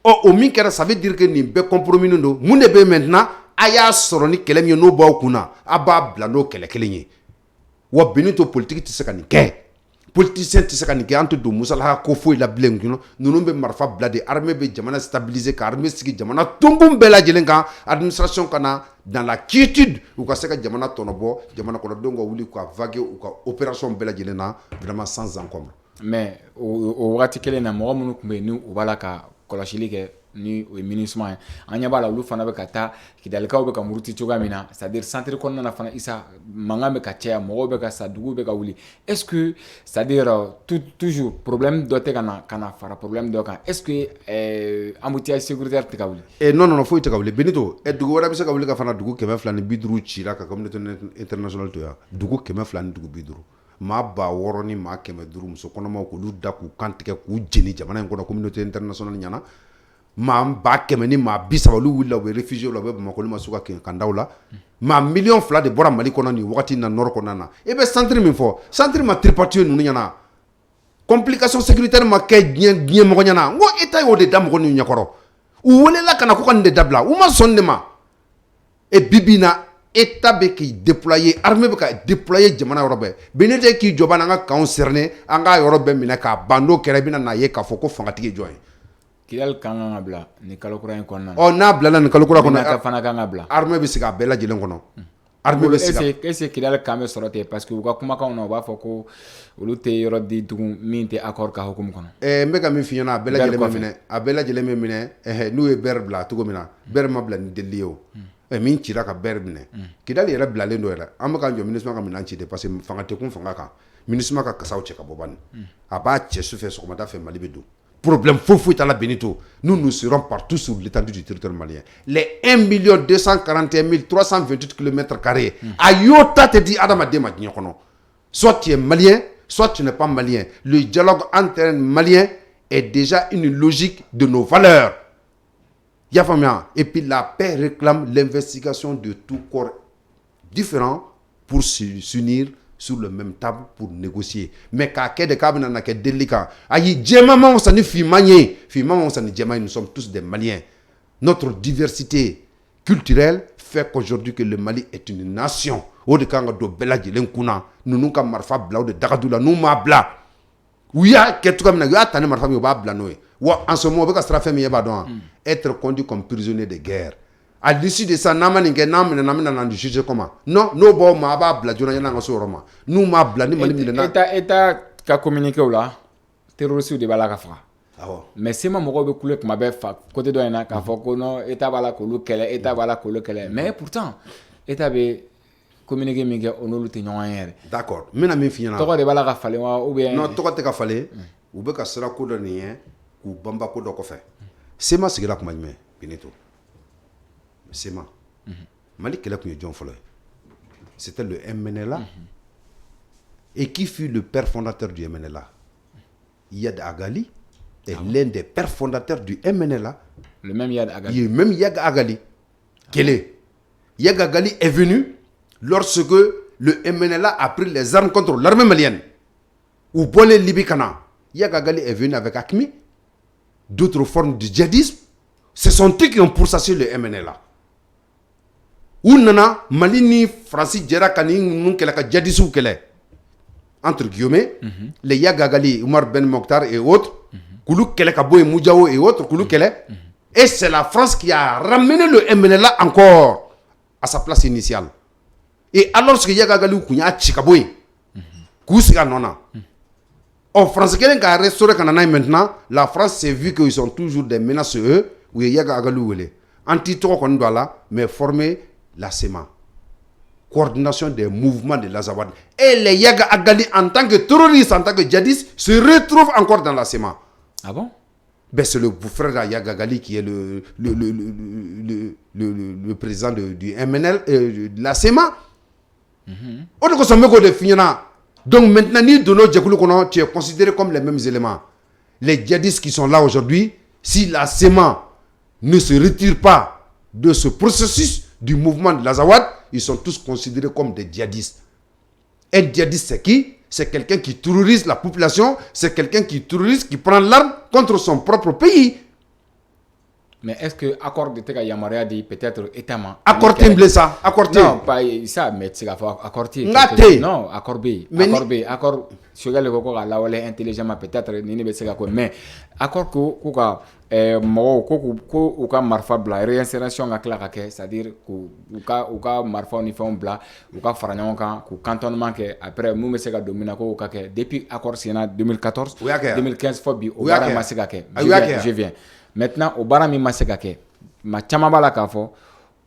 Au minkera ça veut dire que nimbe compromis no. Mune be maintenant aya soroni kelemi no ba kuna, aba blano kelekelenye. Wa Benito politique ti saka ni ke politicien ti saka ni ke anto do musala ko fo la bleng nous be marfa blade armée be jamana stabiliser ka armée sigi jamana tumbum bela jelenga administration kana dans la quiétude ou ka saka jamana tonobo jamana ko dongo wuli ko vague ou ka opération bela jelena vraiment sans encombre mais au wati kele na mo munu kumbe ni o bala ka kolashili ke ni o MINUSMA anya bala lu fana be kata kidalika be ka muruti choga mina c'est-à-dire centre konna na fana isa mangame ka tia mo be ka sadugu be ka wuli est-ce que c'est-à-dire toujours problème dote kana fara problème do kan est-ce que embouteillage sécuritaire te ka wuli non faut te ka wuli Benito dugu wara be se ka wuli ka fana dugu keme flani bidru chira ka communauté internationale to ya dugu keme flani dugu bidru ma ba woroni ma keme duru muso kono ma ko lu da ku kantike ku jeni jamana ko communauté internationale nyana ma ba keme ni ma bisaba lu willa we réfugié la be ma ko ma suka ken kandawla ma million fla de bora Mali kono ni wakati na nord kono na e be centre mi fo centre ma tripartite nu nyana complication sécuritaire ma ke gien mo nyana ngo eta yo de dam ko ni nyakoro u wole la kana ko kan de dabla u ma sonde ma e bibina état be ki déployer armée be ka déployer jamana europe benete ki jobana nga concerné anga europe mina ka bando kerebina na ye ka foko fangatike joy kidal kanga bla ni kalokura en konna na bla ni kalokura konna ka fana kanga bla armée be sika bela jelen kono armée be sika est-ce kidal kame sorote parce que uka kuma ka ono ba foko ulute yoro di dugu minte accord ka hukum kono mbeka mi fiona bela jelen mine nous e ber bla tugo mina ber ma bla ni delio min cira ka ber mine kidal yera bla lendo yera amaka njo MINUSMA ka mina ci de parce que fangate kun fanga ka MINUSMA ka kasaw che ka boban aba che su fe so ko ta fe Mali be do problème fou à la Benito. Nous serons partout sur l'étendue du territoire malien. Les 1 241 328 km². Ayota te dit Adama de Madinyokono. Soit tu es malien, soit tu n'es pas malien. Le dialogue entre Maliens est déjà une logique de nos valeurs. Et puis la paix réclame l'investigation de tout corps différent pour s'unir sur le même table pour négocier. Mais quand on est délicat, nous sommes tous des Maliens. Notre diversité culturelle fait qu'aujourd'hui que le Mali est une nation. Nous en ce moment, être conduit comme prisonnier de guerre. À l'issue de ça, comment? Non, État ka communiqué là, terroriste de bala ka fa. Mais c'est moi qui be couler comme fa côté do ina ka fa ko non état bala ko lu kele état bala ko lu kele. Mais pourtant état be communiqué mi ke onolu te ñoy yere. D'accord. Mina mi fiñana. Toko de bala ka fale wa ou bien non toko te ka fale ou be ka sera ko do ni ou bamba ko do ko fe. Sema sigira kuma ñme binito. Sema. Mali kele ko John Folo. C'était le MNLA. Et qui fut le père fondateur du MNLA? Yad Agali est l'un des pères fondateurs du MNLA. Le même Yad Agali. Le même Yad Agali. Quel est? Yad Agali est venu lorsque le MNLA a pris les armes contre l'armée malienne. Ou Bolé Libikana. Yad Agali est venu avec Akmi. D'autres formes de djihadisme. Ce sont eux qui ont pourchassé le MNLA. Ou nana Malini Francis Djerakani Nunkelaka djihadisme kele. Entre guillemets, les Yagagali, Omar Ben Mokhtar et autres, Koulou Kelekabo et Moudjao et autres, Koulou Kele. Et c'est la France qui a ramené le MNLA encore à sa place initiale. Et alors que Yagagali Kounya Chikaboui, Kousiga Nona. En France, quelqu'un qui a restauré Kananaï maintenant, la France s'est vu qu'ils sont toujours des menaces eux, où Yagagali Wele. Anti-trop qu'on doit là, mais former la SEMA. Coordination des mouvements de l'Azawad. Et les Yaga Agali, en tant que terroristes, en tant que djihadistes, se retrouvent encore dans la SEMA. Ah bon? Ben, c'est le frère de Yaga Agali qui est le président du MNL, de la SEMA. Donc maintenant, tu es considéré comme les mêmes éléments. Les djihadistes qui sont là aujourd'hui, si la SEMA ne se retire pas de ce processus du mouvement de l'Azawad, ils sont tous considérés comme des djihadistes. Un djihadiste, c'est qui? C'est quelqu'un qui terrorise la population, c'est quelqu'un qui terrorise, qui prend l'arme contre son propre pays. Mais est-ce que accord de Tega Yamaria dit peut-être étamment? Accord timblé ça, accord non, pas ça, mais c'est accord non, accord B, accord sur le coco à la wale intelligemment peut-être ni be sega ko mais accord ko ka mo ko ka marfa bla réinsertion ga kla ka ke c'est-à-dire ko ka marfa ni fon bla ka faranyon kan ko cantonnement ke après mu me sega domina ko ka ke depuis accord sina 2014 2015 fobi o bara masega ke je viens maintenant au bara mi masega ke ma chama bala ka fo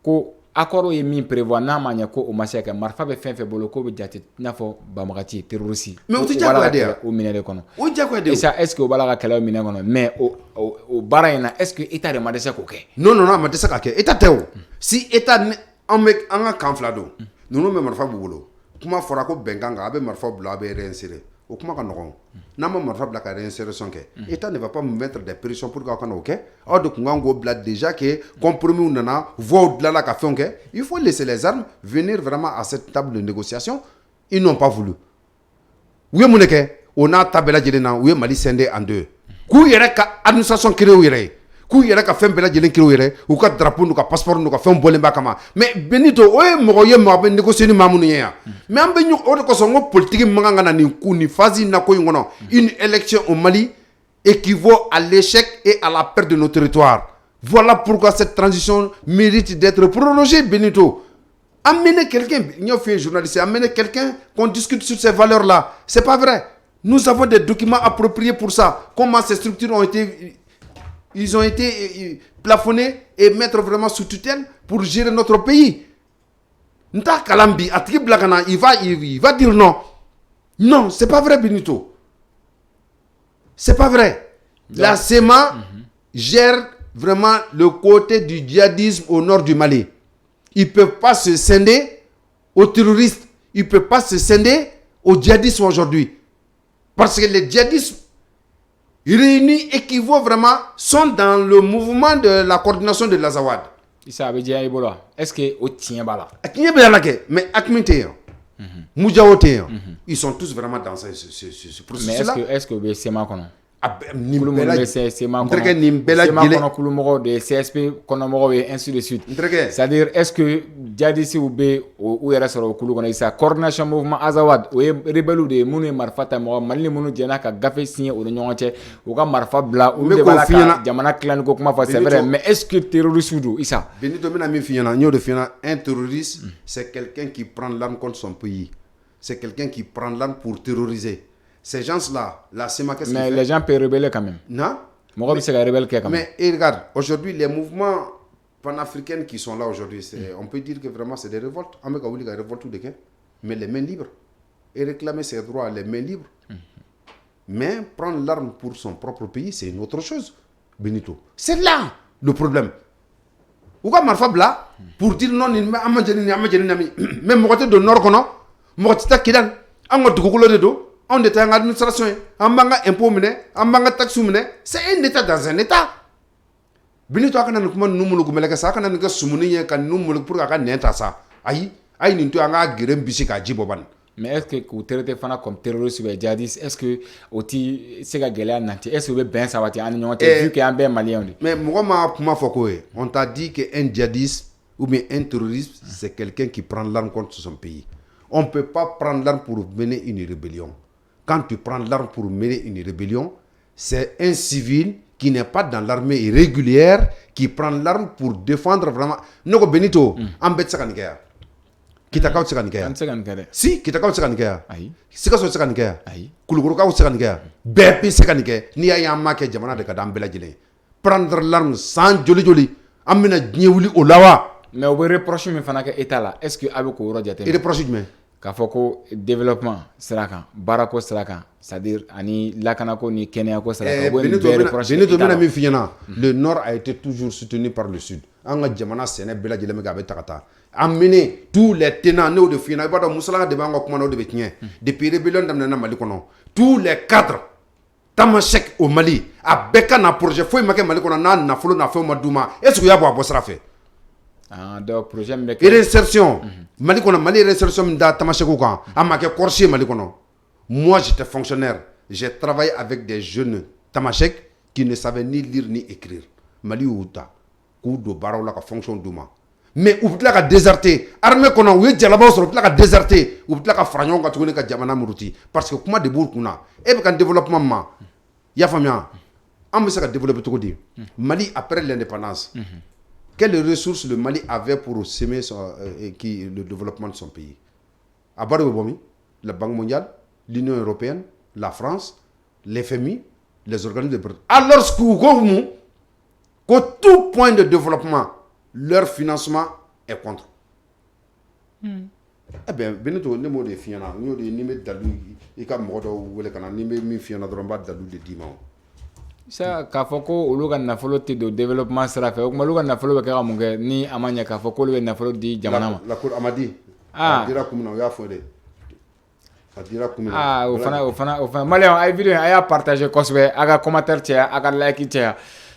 ko accord est mis prévoit na manya ko o masega marfa be fin bolo ko be jati na fo bamagati terroriste mais o ti jakwa de o minere kono o jakwa de et ça est-ce que o bala ka kala o minere kono mais o bara ina est-ce que état de madesa ko ke non ma desa ka ke état teo si état en nga kanflado nous me marfa bolo kuma fora ko benganga abe marfa blo abe réinsérer au kuma ka nogon na ma marfa bla ka réinsertion ke état ne va pas me mettre des pressions pour ka OK or de kungango bla déjà que compromis ou nana voix de la ka fait OK il faut laisser les armes venir vraiment à cette table de négociation ils n'ont pas voulu oui moneke on a tabela jelena oui Mali scindé en deux ku yere ka administration créé yere ku yere ka fem bela jelen créé yere ou ka drapeau ou ka passeport ou ka fem bolemba kama mais Benito oye moye mo be négocier ni mamunu ya mais ambe ñu o ko so ngo politique manga na ni ku ni phase na ko ngono une élection au Mali équivaut à l'échec et à la perte de nos territoires. Voilà pourquoi cette transition mérite d'être prolongée, Benito. Amenez quelqu'un, il y a fait un journaliste, amenez quelqu'un qu'on discute sur ces valeurs-là. C'est pas vrai. Nous avons des documents appropriés pour ça. Comment ces structures ont été plafonnés et mettre vraiment sous tutelle pour gérer notre pays. Nta Kalambi, Atiki Blakana, il va dire non. Non, c'est pas vrai, Benito. C'est pas vrai. La SEMA gère vraiment le côté du djihadisme au nord du Mali. Ils ne peuvent pas se scinder aux terroristes. Ils ne peuvent pas se scinder aux djihadistes aujourd'hui. Parce que les djihadistes réunis équivaut vraiment, sont dans le mouvement de la coordination de l'Azawad. Est-ce que au tien bala? Mais Akmite, Moujaote, ils sont tous vraiment dans ce processus-là. Mais est-ce que c'est ma kono? CSP et ainsi de suite. C'est-à-dire, est-ce que Djadisi ou B ou Erasoro Kulu sa coordination mouvement Azawad ou rebelle de Mouné Marfata Mali Mounou Djanaka Gafé signé ou de Nyonche ou Marfa Bla ou de Balaka Jamana Clan Gokma c'est vrai, mais est-ce que terroriste ou Issa Benito Menami Fiana, un terroriste, c'est quelqu'un qui prend l'arme contre son pays. C'est quelqu'un qui prend l'arme pour terroriser. Ces gens-là, là, c'est ma question. Mais les gens peuvent rebeller quand même. Non. Mais regarde, aujourd'hui, les mouvements panafricains qui sont là aujourd'hui, on peut dire que vraiment c'est des révoltes. Mais les mains libres. Et réclamer ses droits, les mains libres. Mais prendre l'arme pour son propre pays, c'est une autre chose, Benito. C'est là le problème. Ou quoi, Marfa Bla, pour dire non, même moi, de Nord, moi, Kidan, on est en administration, on manga impôt mené, on manga taxe mené, c'est un état dans un état. Benito akana nukuma numulu kumeleka sa akana nika sumuni ye kan numulu pour aka nenta sa. Ayi nintu anga girem bisika jiboban. Mais est-ce que vous traitez fana comme terroriste ou djihadiste? Est-ce que oti sega gelea nanti? Est-ce que vous ben savati an nyonte vu que un ben malien? Mais moi ma kuma fokoe, on t'a dit que un djihadiste ou bien un terroriste, c'est quelqu'un qui prend l'arme contre son pays. On ne peut pas prendre l'arme pour mener une rébellion. Quand tu prends l'arme pour mener une rébellion, c'est un civil qui n'est pas dans l'armée régulière qui prend l'arme pour défendre vraiment. Noko Benito, ambet sakanikaya. Kitakaw sakanikaya. Si, kitakaw sakanikaya. Sikaso sakanikaya. Kulugurukao sakanikaya. Bepi sakanikaya. Ni ayama ke jamana de kadambela jile. Prendre l'arme sans joli. Amina djewuli olawa. Mais vous reprochez me fana que état là. Est-ce que avec ko rojate? Et reproche me. K'a fɔ ko développement sira kan baarako sira kan c'est-à-dire ani lakanako ni kɛnɛyako sira kan Benito bena min f'i ɲɛna le nord a été toujours soutenu par le sud an ka jamana sɛnɛ bɛɛ lajɛlen bɛ k'a bɛ tagata a mené tous les tenants n'o de f'i ɲɛna i b'a dɔn musalaka de b'an ka kuma na o de bɛ tiɲɛ depuis rébellion daminɛna Mali kɔnɔ tous les cadres Tamasek au Mali a bɛɛ ka na projet foyi ma kɛ Mali kɔnɔ n'a nafolo n'a fɛnw ma d'u ma est-ce que u y'a bɔ a bɔ sira fɛ donc projet réinsertion Mali kono Mali réinsertion da Tamaseko kan a ma kɛ corsier Mali kono. Moi j'étais fonctionnaire, j'ai travaillé avec des jeunes Tamasek qui ne savaient ni lire ni écrire. Mali outa ku do baraw la ka fonction duma mais u bitla ka déserter armée kono u ye jalabaw sɔrɔ u bitla ka déserter u bitla ka fara ɲɔgɔn kan tuguni ka jamana muruti parce que kuma de b'u kunna e bɛ ka développement ma y'a faamuya an bɛ se ka développer cogo di Mali après l'indépendance quelles ressources le Mali avait pour semer le développement de son pays? À Bomi, la Banque mondiale, l'Union européenne, la France, l'FMI, les organismes de prêt. Alors que tout point de développement, leur financement est contre. Eh bien, Benito, ne mot de fiana, nous de nimé dalou, il ka modo ou le kana nimé mi fiana dromba dalou de dimanche. Ça k'a fɔ ko olu ka nafolo tɛ don développement sira fɛ o kuma olu ka nafolo bɛ kɛ ka mun kɛ ni a ma ɲɛ k'a fɔ k'olu bɛ nafolo di jamana ma. La cour a dit. Ah. A dira kun na o y'a fɔ de. A dira kun na. Ah o fana Malien a ye vidéo a y'a partager kosɛbɛ a ka commentaire caya a ka like caya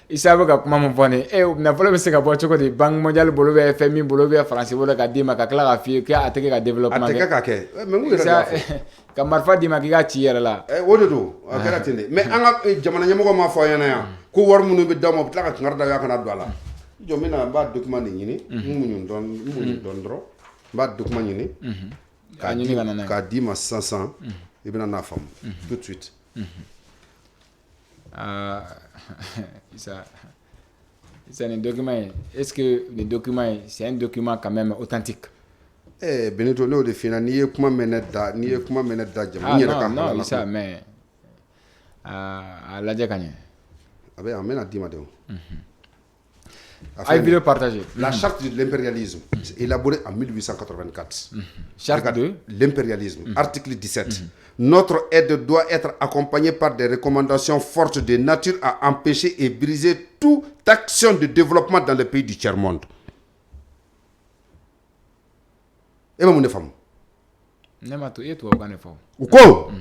Issa bɛ ka kuma mun fɔ nin nafolo bɛ se ka bɔ cogo di Banque mondiale bolo bɛ FMI bolo bɛ France bolo ka d'i ma ka tila ka f'i ye k'a tɛ kɛ ka développement kɛ. A tɛ kɛ ka kɛ mais mun yɛrɛ b'a fɔ. Ka marifa d'i ma k'i ka ci yɛrɛ la. O de don a kɛra ten de mais an ka jamana ɲɛmɔgɔ m'a fɔ a ɲɛna yan ko wari minnu bɛ d'aw ma u bɛ tila ka tunkara da y'a kana don a la jɔ n bɛna n b'a document de ɲini n muɲu dɔn dɔrɔn n b'a document ɲini k'a d'i ma sisan i bɛna n'a faamu tout de suite. C'est un document. Est-ce que le document, c'est un document quand même authentique? Benito, nous de finir, ni comment mener da, non, ça, mais à la diagane. Ah ben, amène à Dimadeo. Vidéo partagée. La charte de l'impérialisme, élaborée en 1884. Charte de l'impérialisme, article 17. Notre aide doit être accompagnée par des recommandations fortes de nature à empêcher et briser toute action de développement dans les pays du tiers-monde. Et bien, mon femme. Ne m'a tout et toi, on est fort. Ou quoi?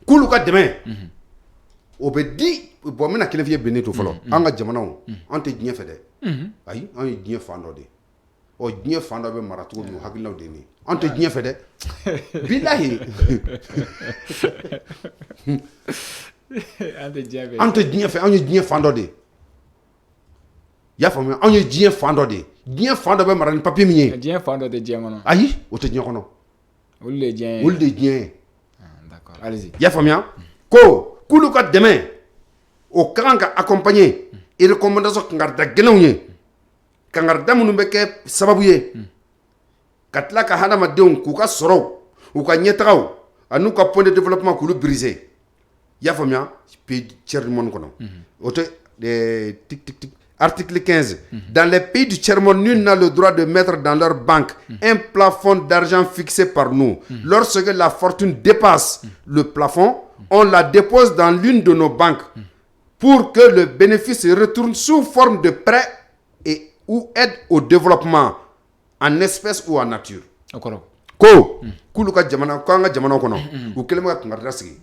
Koulou ka demain. o bɛ di bon n bɛna kelen f'i ye Benin to fɔlɔ an ka jamanaw an tɛ diɲɛ fɛ dɛ ayi an ye diɲɛ fan dɔ de diɲɛ fan dɔ bɛ mara cogo min hakilinaw de ni an tɛ diɲɛ fɛ dɛ bilahi an tɛ diɲɛ fɛ an ye diɲɛ fan dɔ de i y'a faamuya an ye diɲɛ fan dɔ de diɲɛ fan dɔ bɛ mara ni papier min ye diɲɛ fan dɔ tɛ diɲɛ kɔnɔ ayi o tɛ diɲɛ kɔnɔ olu de ye diɲɛ ye olu de ye diɲɛ ye d'accord allez-y i y'a faamuya ko k'olu ka dɛmɛ o ka kan ka accompagner recommandation kangarida gɛlɛnw ye kangarida minnu bɛ kɛ sababu ye ka tila ka hadamadenw k'u ka sɔrɔw u ka ɲɛtagaw an'u ka point de développement k'olu briser i y'a faamuya pays tiers du monde kɔnɔ o tɛ tic tic tic article 15 dans les pays du tiers monde nul n'a le droit de mettre dans leur banque un plafond d'argent fixé par nous lorsque la fortune dépasse le plafond on la dépose dans l'une de nos banques pour que le bénéfice retourne sous forme de prêt et ou aide au développement en espèces ou en nature. Ko k'ulu ka jamana ko an ka jamanaw kɔnɔ u kɛlen bɛ ka kungarida sigi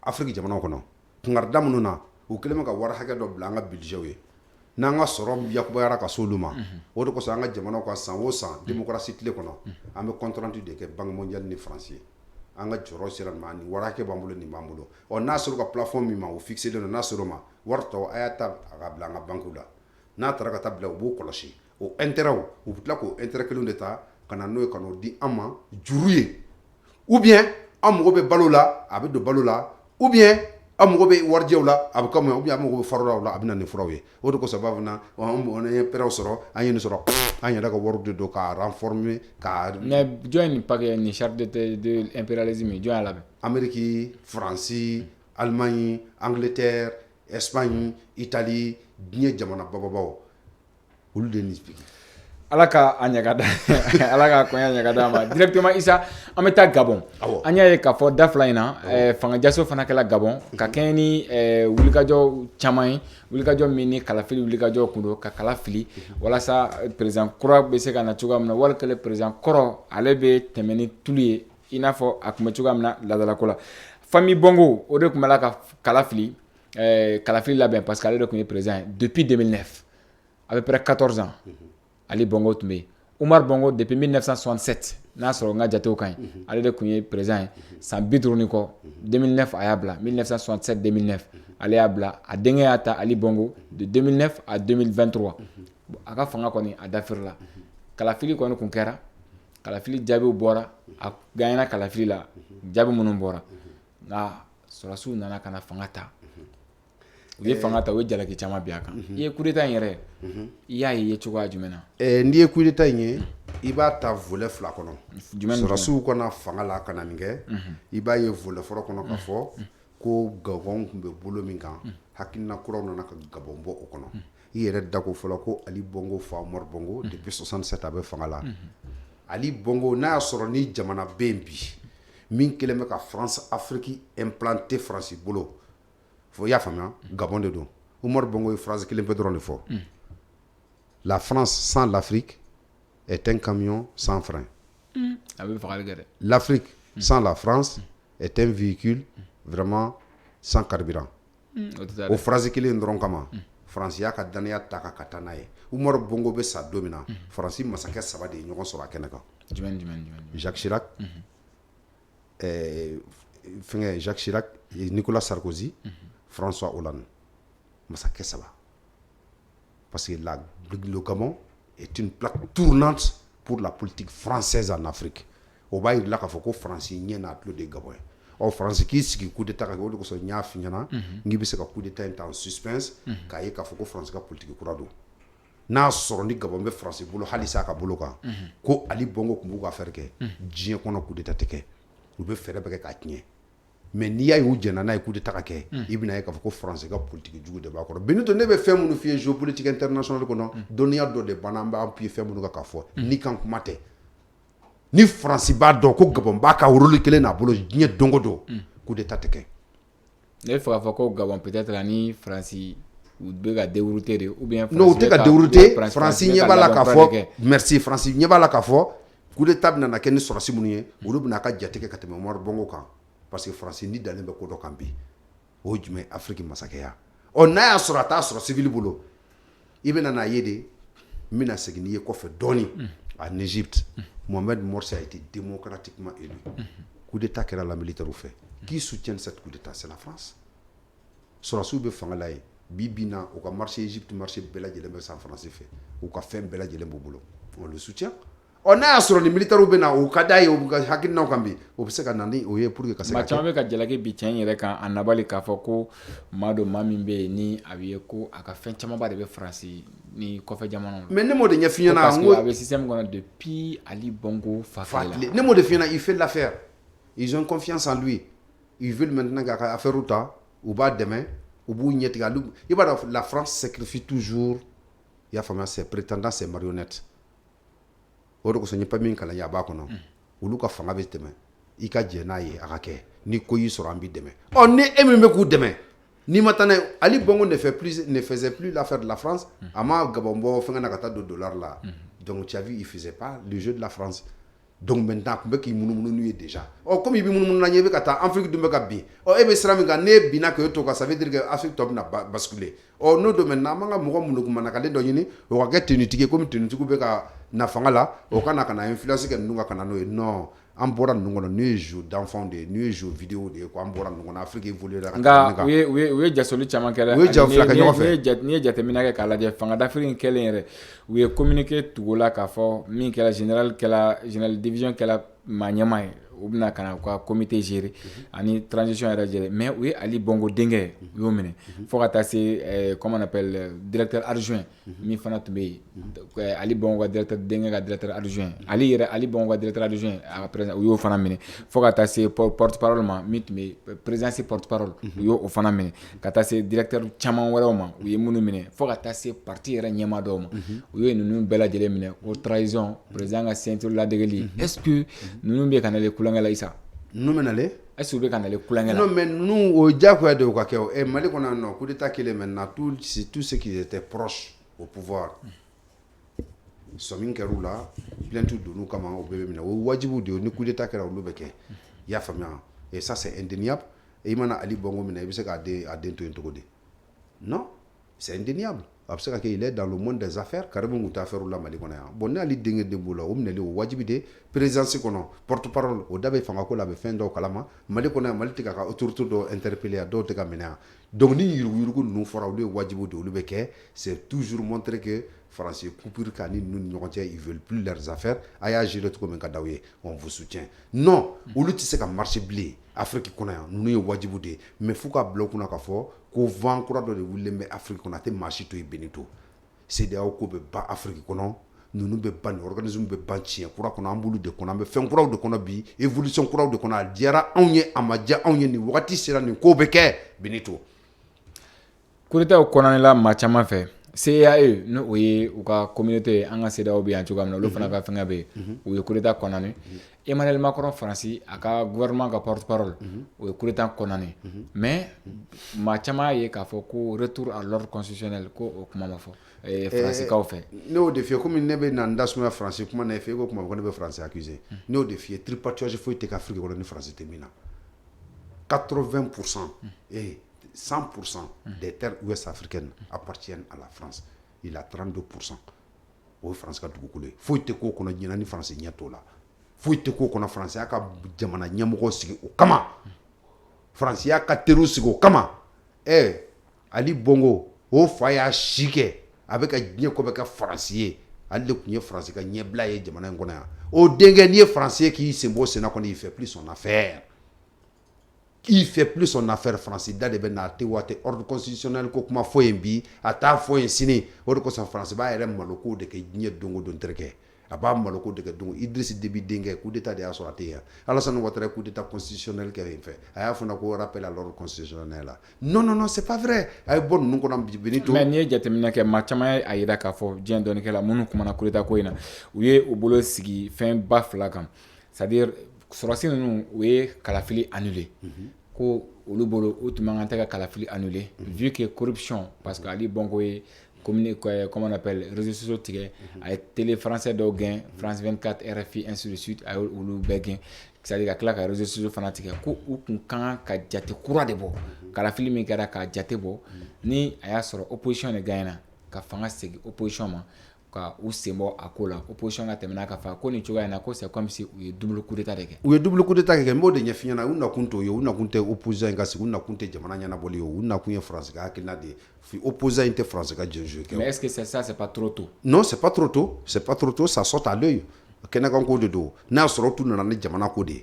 Afrique jamanaw kɔnɔ kungarida minnu na u kɛlen bɛ ka wari hakɛ dɔ bila an ka budgetw ye n'an ka sɔrɔ yakubayara ka s'olu ma o de kosɔn an ka jamanaw ka san o san démocratie tile kɔnɔ an bɛ compte rendu de kɛ Banque mondiale ni France ye an ka jɔyɔrɔ sera nin ma nin wari hakɛ b'an bolo nin b'an bolo n'a sɔrɔ ka plafond min ma o fixé don n'a sɔrɔ ma wari tɔ a y'a ta a ka bila an ka banque la n'a taara ka taa bila u b'o kɔlɔsi o intérêt u bɛ tila k'o intérêt kelen de ta ka na n'o ye ka n'o di an ma juru ye ou bien an mago bɛ balo la a bɛ don balo la ou bien an mago bɛ warijɛw la a bɛ kɛ mun ye ou bien an mago bɛ farolaw la a bɛ na ni furaw ye o de kosɔn b'a fɔ na an ye pɛrɛw sɔrɔ an ye nin sɔrɔ an yɛrɛ ka wariw de don k'a renforcer k'a. mais jɔn ni paquet ni charte de impérialisme jɔn y'a labɛn. Amérique, France, Allemagne, Angleterre, Espagne, Italie diɲɛ jamana bababaw olu de ni explique. Ala ka a ɲagada ala ka kɔɲa ɲagada ma directement Isa an bɛ taa Gabon an y'a ye k'a fɔ da fila in na fangajaso fana kɛla Gabon ka kɛɲɛ ni wulikajɔ caman ye wulikajɔ min ni kalafili wulikajɔ kun don ka kala fili walasa président kura bɛ se ka na cogoya min na wali kɛlen président kɔrɔ ale bɛ tɛmɛ ni tulu ye i n'a fɔ a tun bɛ cogoya min na ladalako la famille Bongo o de tun bɛ la ka kala fili kalafili labɛn parce que ale de tun ye président ye depuis 2009 à peu près 14 ans. Ali Bongo tun bɛ yen Umar Bongo depuis 1967 n'a sɔrɔ n ka jatew ka ɲi ale de tun ye président ye san 50 kɔ 2009 a y'a bila 1967-2009 ale y'a bila a denkɛ y'a ta Ali Bongo de 2009 à 2023 a ka fanga kɔni a dafirila kalafili kɔni kun kɛra kalafili jaabiw bɔra a gagnera kalafili la jaabi minnu bɔra nka sɔrɔsiw nana ka na fanga ta u ye fanga ta u ye jalaki caman bin a kan i ye coup d'état in yɛrɛ i y'a ye cogoya jumɛn na n'i ye coup d'état in ye i b'a ta volet fila kɔnɔ sɔrɔsiw kɔnɔ fanga la ka na nin kɛ i b'a ye volet fɔlɔ kɔnɔ ka fɔ ko Gabon tun bɛ bolo min kan hakilina kuraw nana ka Gabon bɔ o kɔnɔ i yɛrɛ da ko fɔlɔ ko Ali Bongo fa Umar Bongo depuis 67 a bɛ fanga la Ali Bongo n'a y'a sɔrɔ ni jamana bɛ yen bi min kɛlen bɛ ka France Afrique implanté France bolo fo y'a faamuya Gabon de don Umar Bongo ye phrase kelen pe dɔrɔn de fɔ la France sans l'Afrique est un camion sans frein l'Afrique sans la France est un véhicule vraiment sans carburant o phrase kelen dɔrɔn kama France y'a ka danaya ta ka taa n'a ye Umar Bongo bɛ sa don min na France masakɛ saba de ye ɲɔgɔn sɔrɔ a kɛnɛ kan Jacques Chirac fɛngɛ Jacques Chirac Nicolas Sarkozy François Hollande masakɛ saba parce que le Gabon est une plaque tournante pour la politique française en Afrique o b'a yirala k'a fɔ ko France ɲɛ n'a tulo de Gabon ye France k'i sigi coup d'état ka kɛ o de kosɔn n y'a f'i ɲɛna n'i bɛ se ka coup d'état in ta en suspense k'a ye k'a fɔ ko France ka politique kura don n'a sɔrɔ ni Gabon bɛ France bolo hali sa ka bolo kan ko Ali Bongo tun b'u ka affaire kɛ diɲɛ kɔnɔ coup d'état tɛ kɛ u bɛ fɛɛrɛ bɛɛ kɛ k'a tiɲɛ mais n'i y'a ye u jɛnna n'a ye coup d'état ka kɛ i bɛna ye k'a fɔ ko France ka politique jugu de b'a kɔrɔ Benito ne bɛ fɛn minnu f'i ye géopolitique internationale kɔnɔ dɔnniya dɔ de banna an b'an appuyer fɛn minnu kan k'a fɔ ni kan kuma tɛ ni France b'a dɔn ko Gabon b'a ka rôle kelen n'a bolo diɲɛ don o don coup d'état tɛ kɛ ne bɛ fɛ k'a fɔ ko Gabon peut-être ni France u bɛ ka dérouter de ou bien non u tɛ ka dérouter France ɲɛ b'a la k'a fɔ merci France ɲɛ b'a la k'a fɔ coup d'état bɛna na kɛ ni sɔrɔsi minnu ye olu bɛna ka jate kɛ ka tɛmɛ Umar Bongo kan parce que France ni dalen bɛ ko dɔ kan bi o jumɛn Afrique masakɛya n'a y'a sɔrɔ a t'a sɔrɔ civil bolo i bɛna n'a ye de n bɛna segin n'i ye kɔfɛ dɔɔni en Égypte Mohamed Morsi a été démocratiquement élu coup d'état kɛra la militaire fɛ qui soutient cette coup d'état c'est la France sɔrɔsiw bɛ fanga la ye bi na u ka marché Égypte marché bɛɛ lajɛlen bɛ San France fɛ u ka fɛn bɛɛ lajɛlen b'u bolo on le soutient n'a y'a sɔrɔ ni militaire bɛ na u ka d'a ye u ka hakilinaw kan bi o bɛ se ka na ni o ye pour que ka se ka maa caman bɛ ka jalaki bi cɛn yɛrɛ kan a nabali k'a fɔ ko maa dɔ maa min bɛ yen ni a bɛ ye ko a ka fɛn camanba de bɛ Faransi ni kɔfɛ jamanaw mais ne m'o de ɲɛf'i ɲɛna parce que a bɛ système kɔnɔ depuis Ali Bongo fa la ne m'o de f'i ɲɛna il fait l'affaire ils ont confiance en lui ils veulent maintenant k'a ka affaire ta u b'a dɛmɛ u b'u ɲɛtigɛ i b'a dɔn la France sacrifie toujours i y'a faamuya ses prétendants ses marionnettes o de kosɔn n ye papier min kalan a b'a kɔnɔ olu ka fanga bɛ tɛmɛ i ka jɛ n'a ye a ka kɛ ni ko y'i sɔrɔ an b'i dɛmɛ ni e min bɛ k'u dɛmɛ n'i ma taa n'a ye Ali Bongo ne faisait plus l'affaire de la France a ma Gabon bɔ fɛngɛ na ka taa don dollar la donc tu as vu il faisait pas le jeu de la France donc maintenant tun bɛ k'i munumunu n'u ye déjà comme i bɛ munumunu na ɲɛ i bɛ ka taa Afrique dun bɛ ka bin e bɛ sira min kan n'e binna k'e to kan ça veut dire que Afrique tɔ bɛna basculer n'o don maintenant an b'an ka mɔgɔ munugumanakalen dɔ ɲini o ka kɛ tenutigi ye komi tenutigiw bɛ ka na fanga la o ka na ka na influence kɛ ninnu kan ka na n'o ye non an bɔra ninnu kɔnɔ n'u ye jeu d'enfant de ye n'u ye jeu vidéo de ye ko an bɔra ninnu kɔnɔ Afrique évoluera nka u ye jasoli caman kɛra u ye ja fila kɛ ɲɔgɔn fɛ n'i ye jateminɛ kɛ k'a lajɛ fanga d'Afrique in kɛlen yɛrɛ u ye communiqué tugu la k'a fɔ min kɛra général division kɛla maa ɲɛma ye u bɛna ka na u ka comité gérer ani transition yɛrɛ gérer mais u ye Ali Bongo denkɛ u y'o minɛ fo ka taa se comment on appelle directeur adjoint min fana tun bɛ yen Ali Bongo ka directeur denkɛ ka directeur adjoint Ali Bongo ka directeur adjoint a président u y'o fana minɛ fo ka taa se porte parole ma min tun bɛ présidence porte parole u y'o fana minɛ ka taa se directeur caman wɛrɛw ma u ye minnu minɛ fo ka taa se parti yɛrɛ ɲɛmaa dɔw ma u ye ninnu bɛɛ lajɛlen minɛ ko trahison président ka ceinture ladegeli est-ce que ninnu bɛ ka na le kulonkɛ la Isa ninnu bɛ nale est-ce que u bɛ ka nale kulonkɛ la non mais ninnu o diyagoya de o ka kɛ o Mali kɔnɔ yan nɔ coup d'état kɛlen maintenant tous ceux qui étaient proches au pouvoir sɔmi kɛr'u la plainte donn'u kama o bɛɛ bɛ minɛ o ye wajibu de ye ni coup d'état kɛra olu bɛ kɛ i y'a faamuya et ça c'est indéniable i mana Ali Bongo minɛ i bɛ se k'a den to yen cogo di non c'est indéniable a bɛ se ka kɛ il est dans le monde des affaires Karimu tun tɛ affaire la Mali kɔnɔ yan bon ne Ali denkɛ den b'o la o minɛli o wajibi de présidence kɔnɔ porte parole o da bɛ fangako la a bɛ fɛn dɔw kalama Mali kɔnɔ yan Mali tɛ k'a ka autorité dɔw interpeller a dɔw tɛ ka minɛ yan donc ni yuruguyurugu ninnu fɔra olu ye wajibu de olu bɛ kɛ c'est toujours montrer que France coupure k'a ni ninnu ni ɲɔgɔn cɛ ils veulent plus leurs affaires a y'a gérer cogo min ka d'aw ye on vous soutient non olu tɛ se ka marcher bilen Afrique kɔnɔ yan ninnu ye wajibu de ye mais f'u ka bila u kunna k'a fɔ ko vent kura dɔ de wulilen bɛ Afrique kɔnɔ a tɛ maa si to yen Benito CEDEAO ko bɛ ban Afrique kɔnɔ ninnu bɛ ban ni organisme bɛ ban tiɲɛ kura kɔnɔ an b'olu de kɔnɔ an bɛ fɛn kuraw de kɔnɔ bi évolution kuraw de kɔnɔ a diyara anw ye a ma diya anw ye nin wagati sera nin ko bɛ kɛ Benito coup d'état kɔnɔna la maa caman fɛ CEAE ni o ye u ka communauté an ka CEDEAO bɛ yan cogoya min na olu fana ka fɛngɛ bɛ yen u ye coup d'état kɔnɔna Emmanuel Macron Faransi a ka gouvernement ka porte parole o ye coup d'état kɔnɔna mais maa caman ye k'a fɔ ko retour à l'ordre constitutionnel ko o kuma ma fɔ Faransikaw fɛ ne y'o de f'i ye komi ne bɛ na n da sumaya Faransi kuma na i fɛ i ko kuma ko ne bɛ Faransi accuser ne y'o de f'i ye tripartite foyi tɛ kɛ Afrique kɔnɔ ni Faransi tɛ min na 80% et 100% des terres ouest africaines appartiennent à la France. Il a 32%. O France ka dugukolo ye. Foyi tɛ k'o kɔnɔ ɲina ni France ɲɛ t'o la. Foyi tɛ k'o kɔnɔ France y'a ka jamana ɲɛmɔgɔ sigi o kama. France y'a ka teriw sigi o kama. Ali Bongo o fa y'a si kɛ a bɛ ka diɲɛ ko bɛ kɛ France ye. Ale de tun ye France ka ɲɛbila ye jamana in kɔnɔ yan. O denkɛ n'i ye France ye k'i sen bɔ senna kɔnɔ il fait plus son affaire. Il fait plus son affaire France da de bɛ na te waati ordre constitutionnel ko kuma fɔ yen bi a t'a fɔ yen sini o de kosɔn France b'a yɛrɛ maloko de kɛ diɲɛ don o don terikɛ a b'a maloko de kɛ don Idriss Déby denkɛ coup d'état de y'a sɔrɔ a tɛ yan Alassane Ouattara coup d'état constitutionnel kɛ yen fɛ a y'a fana ko rappel à l'ordre constitutionnel la non c'est pas vrai a ye bɔ ninnu kɔnɔ Benito mais n'i ye jateminɛ kɛ maa caman ye a yira k'a fɔ diɲɛ dɔnnikɛla minnu kumana coup d'état ko in na u ye u bolo sigi fɛn ba fila kan c'est à dire sɔrɔsi ninnu u ye kalafili annulé ko olu bolo o tun man kan tɛ ka kalafili annulé vu que corruption parce que Ali Bongo ye comment on appelle, réseaux sociaux tigɛ a ye télé français dɔw gɛn France 24 RFI ainsi de suite a y'olu bɛɛ gɛn c'est-à-dire ka tila ka réseaux sociaux fana tigɛ ko u kun kan ka jate kura de bɔ kalafili min kɛra ka jate bɔ ni a y'a sɔrɔ opposition de gagnera ka fanga segin opposition ma ka u sen bɔ a ko la opposition ka tɛmɛ n'a ka fa ko nin cogoya in na ko c'est comme si u ye double coup d'état de kɛ u ye double coup d'état kɛ n b'o de ɲɛf'i ɲɛna u nakun t'o ye u nakun tɛ opposition in ka sigi u nakun tɛ jamana ɲɛnabɔli ye u nakun ye France ka hakilina de ye opposition in tɛ France ka jeu kɛ mais est-ce que c'est pas trop tôt non c'est pas trop tôt ça saute à l'œil kɛnɛkan ko de don n'a sɔrɔ tu nana ni jamana ko de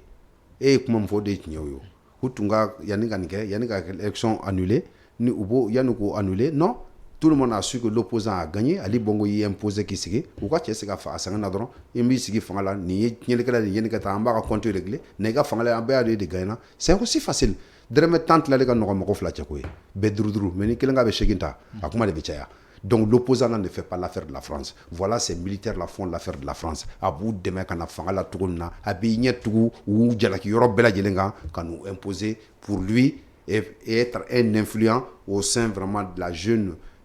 ye kuma min fɔ o de ye tiɲɛ ye u tun ka yanni ka nin kɛ yanni ka élection annulée ni u b'o yanni k'o annuler non tout le monde a su que l'opposant a gagné Ali Bongo y imposé k'i sigi u ka cɛ sigi a sanga na dɔrɔn i b'i sigi fanga la nin ye tiɲɛlikɛla nin ye nin kɛ tan an b'a ka compte régler na i ka fanga la an bɛɛ y'a dɔn e de gagné na c'est aussi facile dɛrɛmɛ 10 tilali ka nɔgɔ mɔgɔ fila cɛ ko ye bɛɛ duuru mais ni kelen ka bɛ 8 ta a kuma de bɛ caya donc l'opposant ne fait pas l'affaire de la France voilà ces militaires là font l'affaire de la France a b'u dɛmɛ ka na fanga la cogo min na a b'i ɲɛ tugu u jalaki yɔrɔ bɛɛ lajɛlen kan ka n'u imposer pour lui et être un influent au sein vraiment de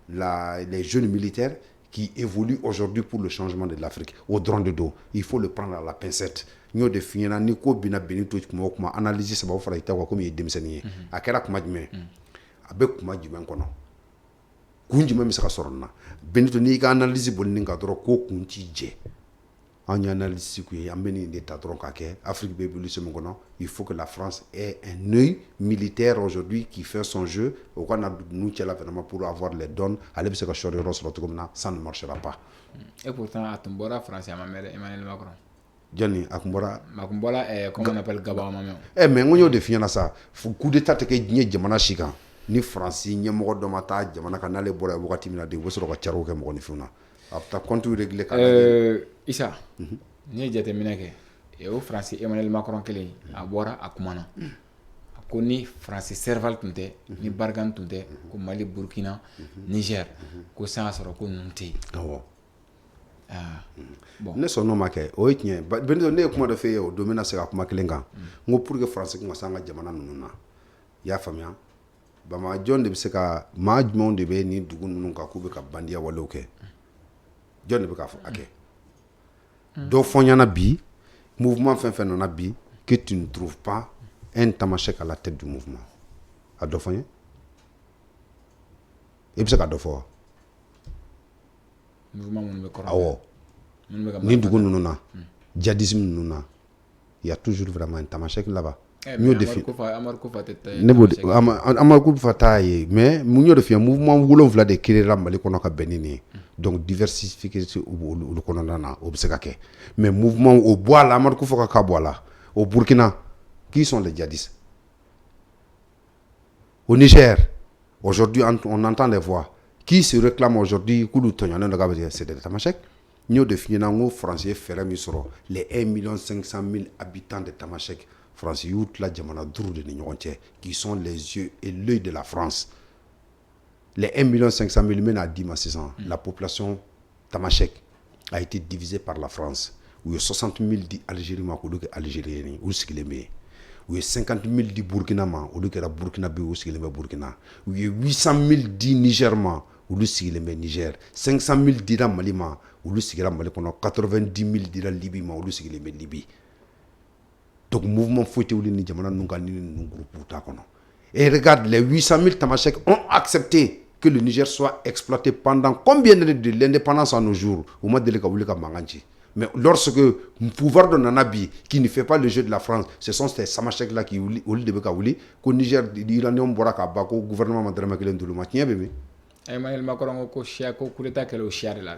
les jeunes militaires qui évoluent aujourd'hui pour le changement de l'Afrique au drone de dos. Il faut le prendre à la pincette. Nous définissons ni ko bina benito kuma analyse sababu fara ita ko mi demisani a kɛra kuma jumɛn a bɛ kuma jumɛn kɔnɔ kun jumɛn bɛ se ka sɔrɔ nin na benito n'i ka analyse boli nin ka dɔrɔn ko kun t'i jɛ an ye analyse ku ye an bɛ nin de ta dɔrɔn k'a kɛ Afrique bɛ évoluer min kɔnɔ il faut que la France ait un œil militaire aujourd'hui qui fait son jeu au cas nous cɛla vraiment pour avoir les donnes ale bɛ se ka sɔrɔ yɔrɔ sɔrɔ cogo min na ça ne marchera pas et pourtant a tun bɔra France a ma mɛn Emmanuel Macron Johnny a kun bɔra comment on appelle Gabon ma mɛn mais n ko y'o de f'i ɲɛna sa coup d'état tɛ kɛ diɲɛ jamana si kan ni France ɲɛmɔgɔ dɔ ma taa jamana kan n'ale bɔra wagati min na de u bɛ sɔrɔ ka cariw kɛ mɔgɔninfinw na a bɛ taa compte régler ka Issa n'i ye jateminɛ kɛ o France Emmanuel Macron kelen a bɔra a kuma na ko ni France Serval tun tɛ ni Barkhane tun tɛ ko Mali Burkina Niger ko san sɔrɔ ko ninnu tɛ yen bon ne sɔn n'o ma kɛ o ye tiɲɛ Benito ne ye kuma dɔ f'e ye o don bɛna se ka kuma kelen kan n ko pour que France kun ka se an ka jamana ninnu na i y'a faamuya Bama jɔn de bɛ se ka maa jumɛnw de bɛ nin dugu ninnu kan k'u bɛ ka bandiya walew kɛ jɔn de bɛ k'a fɔ a kɛ dɔ fɔ n ɲɛna bi mouvement fɛn fɛn nana bi que tu ne trouves pas un Tamashek à la tête du mouvement a dɔ fɔ n ye i bɛ se ka dɔ fɔ wa awɔ ni dugu ninnu na djihadisme ninnu na il y a toujours vraiment un Tamashek là-bas n y'o de f'i ne b'o de Amadu Kufa t'a ye mais n y'o de f'i ye mouvement 7 de créera Mali kɔnɔ ka bɛn ni nin ye donc diversifier olu kɔnɔna na o bɛ se ka kɛ mais mouvement o bɔ a la Amadu Kufa ka bɔ a la au Burkina qui sont les djihadistes au Niger aujourd'hui on entend les voix qui se réclament aujourd'hui k'olu tɔɲɔnnen dɔ k'a bɛ c'est des Tamashek n y'o de f'i ɲɛna n ko France ye fɛɛrɛ min sɔrɔ les 1 500 000 habitants de Tamashek France y'u tila jamana 5 de ni ɲɔgɔn cɛ qui sont les yeux et l'œil de la France les 1 500 000 mènes à 10 600 la population Tamashek a été divisée par la France où il y a 60 000 d'Algérie ma k'olu kɛ Algériens u sigilen bɛ yen u ye 50 000 di Burkina ma olu kɛra Burkina bɛ u sigilen bɛ Burkina u ye 800 000 di Niger ma olu sigilen bɛ Niger 500 000 dira Mali ma olu sigira Mali kɔnɔ 90 000 dira Libye ma olu sigilen bɛ Libye donc mouvement foyi tɛ wuli ni jamana ninnu kan ni ninnu groupe t'a kɔnɔ et regarde les 800 000 Tamashek ont accepté que le Niger soit exploité pendant combien de l'indépendance à nos jours u ma deli ka wuli ka mankan ci mais lorsque pouvoir de Nanabi qui ne fait pas le jeu de la France ce sont ces Tamashek là qui olu de bɛ ka wuli ko Niger iranienw bɔra ka ban ko gouvernement ma dɔrɔmɛ kelen d'olu ma tiɲɛ bɛ min Emmanuel Macron ko coup d'état kɛlɛ o siya de la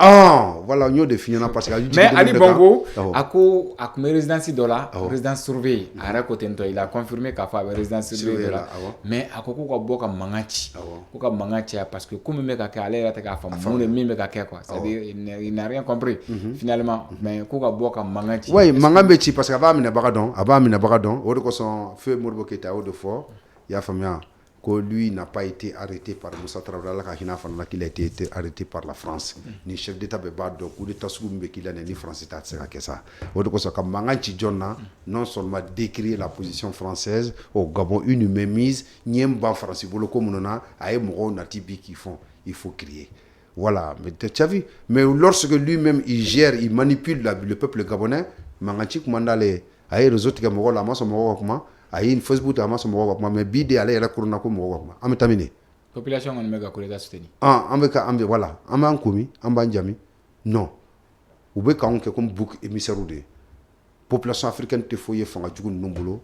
voilà n y'o de f'i ɲɛna parce que mais Ali Bongo a ko a tun bɛ résidence dɔ la résidence surveillée a yɛrɛ ko ten tɔ il a confirmé k'a fɔ a bɛ résidence surveillée dɔ la mais a ko k'u ka bɔ ka mankan ci k'u ka mankan caya parce que ko min bɛ ka kɛ ale yɛrɛ tɛ k'a faamu mun de min bɛ ka kɛ quoi c'est-à-dire il n'a rien compris finalement mais k'u ka bɔ ka mankan ci oui mankan bɛ ci parce que a b'a minɛbaga dɔn o de kosɔn feu Modibo Keyita a y'o de fɔ i y'a faamuya que lui n'a pas été arrêté par Moussa Traoré ala ka hinɛ fana qu'il a été arrêté par la France ni chef d'état bɛɛ b'a dɔn coup d'état sugu min bɛ k'i la ni France ta tɛ se ka kɛ sa o de kosɔn ka mankan ci jɔn na non seulement décrier la position française au Gabon une mainmise ɲɛ ban France bolo ko minnu na a ye mɔgɔw nati bi k'i fɔ il faut crier Voilà, mais tu as vu, mais lorsque lui-même il gère, il manipule le peuple gabonais, manganchik mandale ay réseau tika mogo la maso mogo kuma ay une Facebook la maso mogo kuma mais bide ale la kuruna ko mogo kuma am tamine population on mega ko l'état soutenu ambe voilà am komi am jami non ou be ka on ke comme bouc émissaire de population africaine te foye fanga jugu nombolo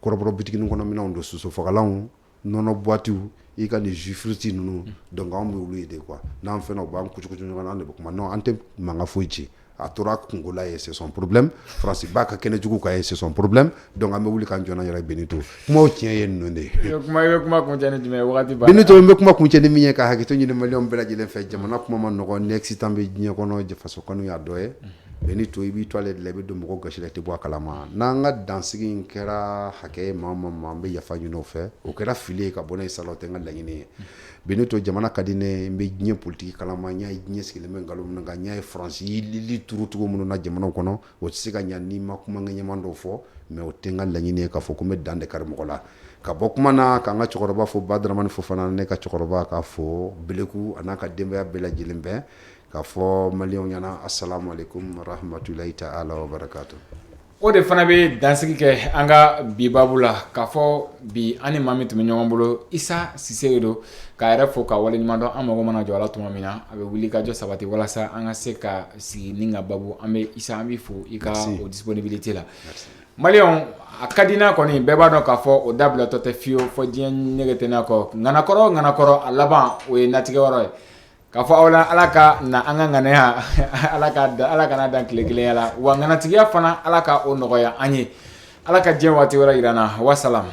koroboro bitiki ngono mina ndo suso fagalan nono boitu i ka ni jufruti nunu donc on me wulu de quoi nan fe no ba kucu ngana ne kuma non ante manga foichi a tora kungola et c'est son problème France ba ka kene jugu ka c'est son problème donc am wuli kan jona yara Benito kuma o tien yen no ne kuma ko jani dime wakati ba Benito me kuma kun tien mi ka hakito ni million bela jele fe jamana kuma man no next tambe nyi ko no je faso kanu ya doye Benito ibi toilette lebe do mo gashile te bo kalama nanga dansigi kera hake mama be yafa you no fe o kera file ka bona salote nga lanyine Benito jamana kadine mbe nye politique kalama nya nye skile men galum nga nya France li turutu mo na jamana kono o tsika nya ni makuma nga mando fo me o tenga lanyine ka fo ko me dande kar mo kola ka bokuma na ka nga chokoroba fo Badraman fo fana ne ka chokoroba ka fo beleku anaka dembe ya bela jilimbe ka fɔ maliyɛnw ɲɛna assalamu alaikum rahmatulahi ta'ala wa barakatuh. O de fana bɛ dansigi kɛ an ka bi babu la k'a fɔ bi an ni maa min tun bɛ ɲɔgɔn bolo Isa Sise don k'a yɛrɛ fo ka waleɲuman dɔn an mago mana jɔ a la tuma min na a bɛ wuli ka jɔ sabati walasa an ka se ka sigi ni ka babu an bɛ Isa an b'i fo i ka o disponibilité la. Maliyɛnw a ka di n'a kɔni bɛɛ b'a dɔn k'a fɔ o dabilatɔ tɛ fiyewu fɔ diɲɛ nege tɛ n'a kɔ ŋanakɔrɔ a laban o ye natigɛ yɔrɔ ye. K'a fɔ aw la Ala ka na an ka ŋanaya Ala kana dan tile kelenya la wa ŋanatigiya fana Ala ka o nɔgɔya an ye Ala ka diɲɛ waati wɛrɛ yira an na wa salam.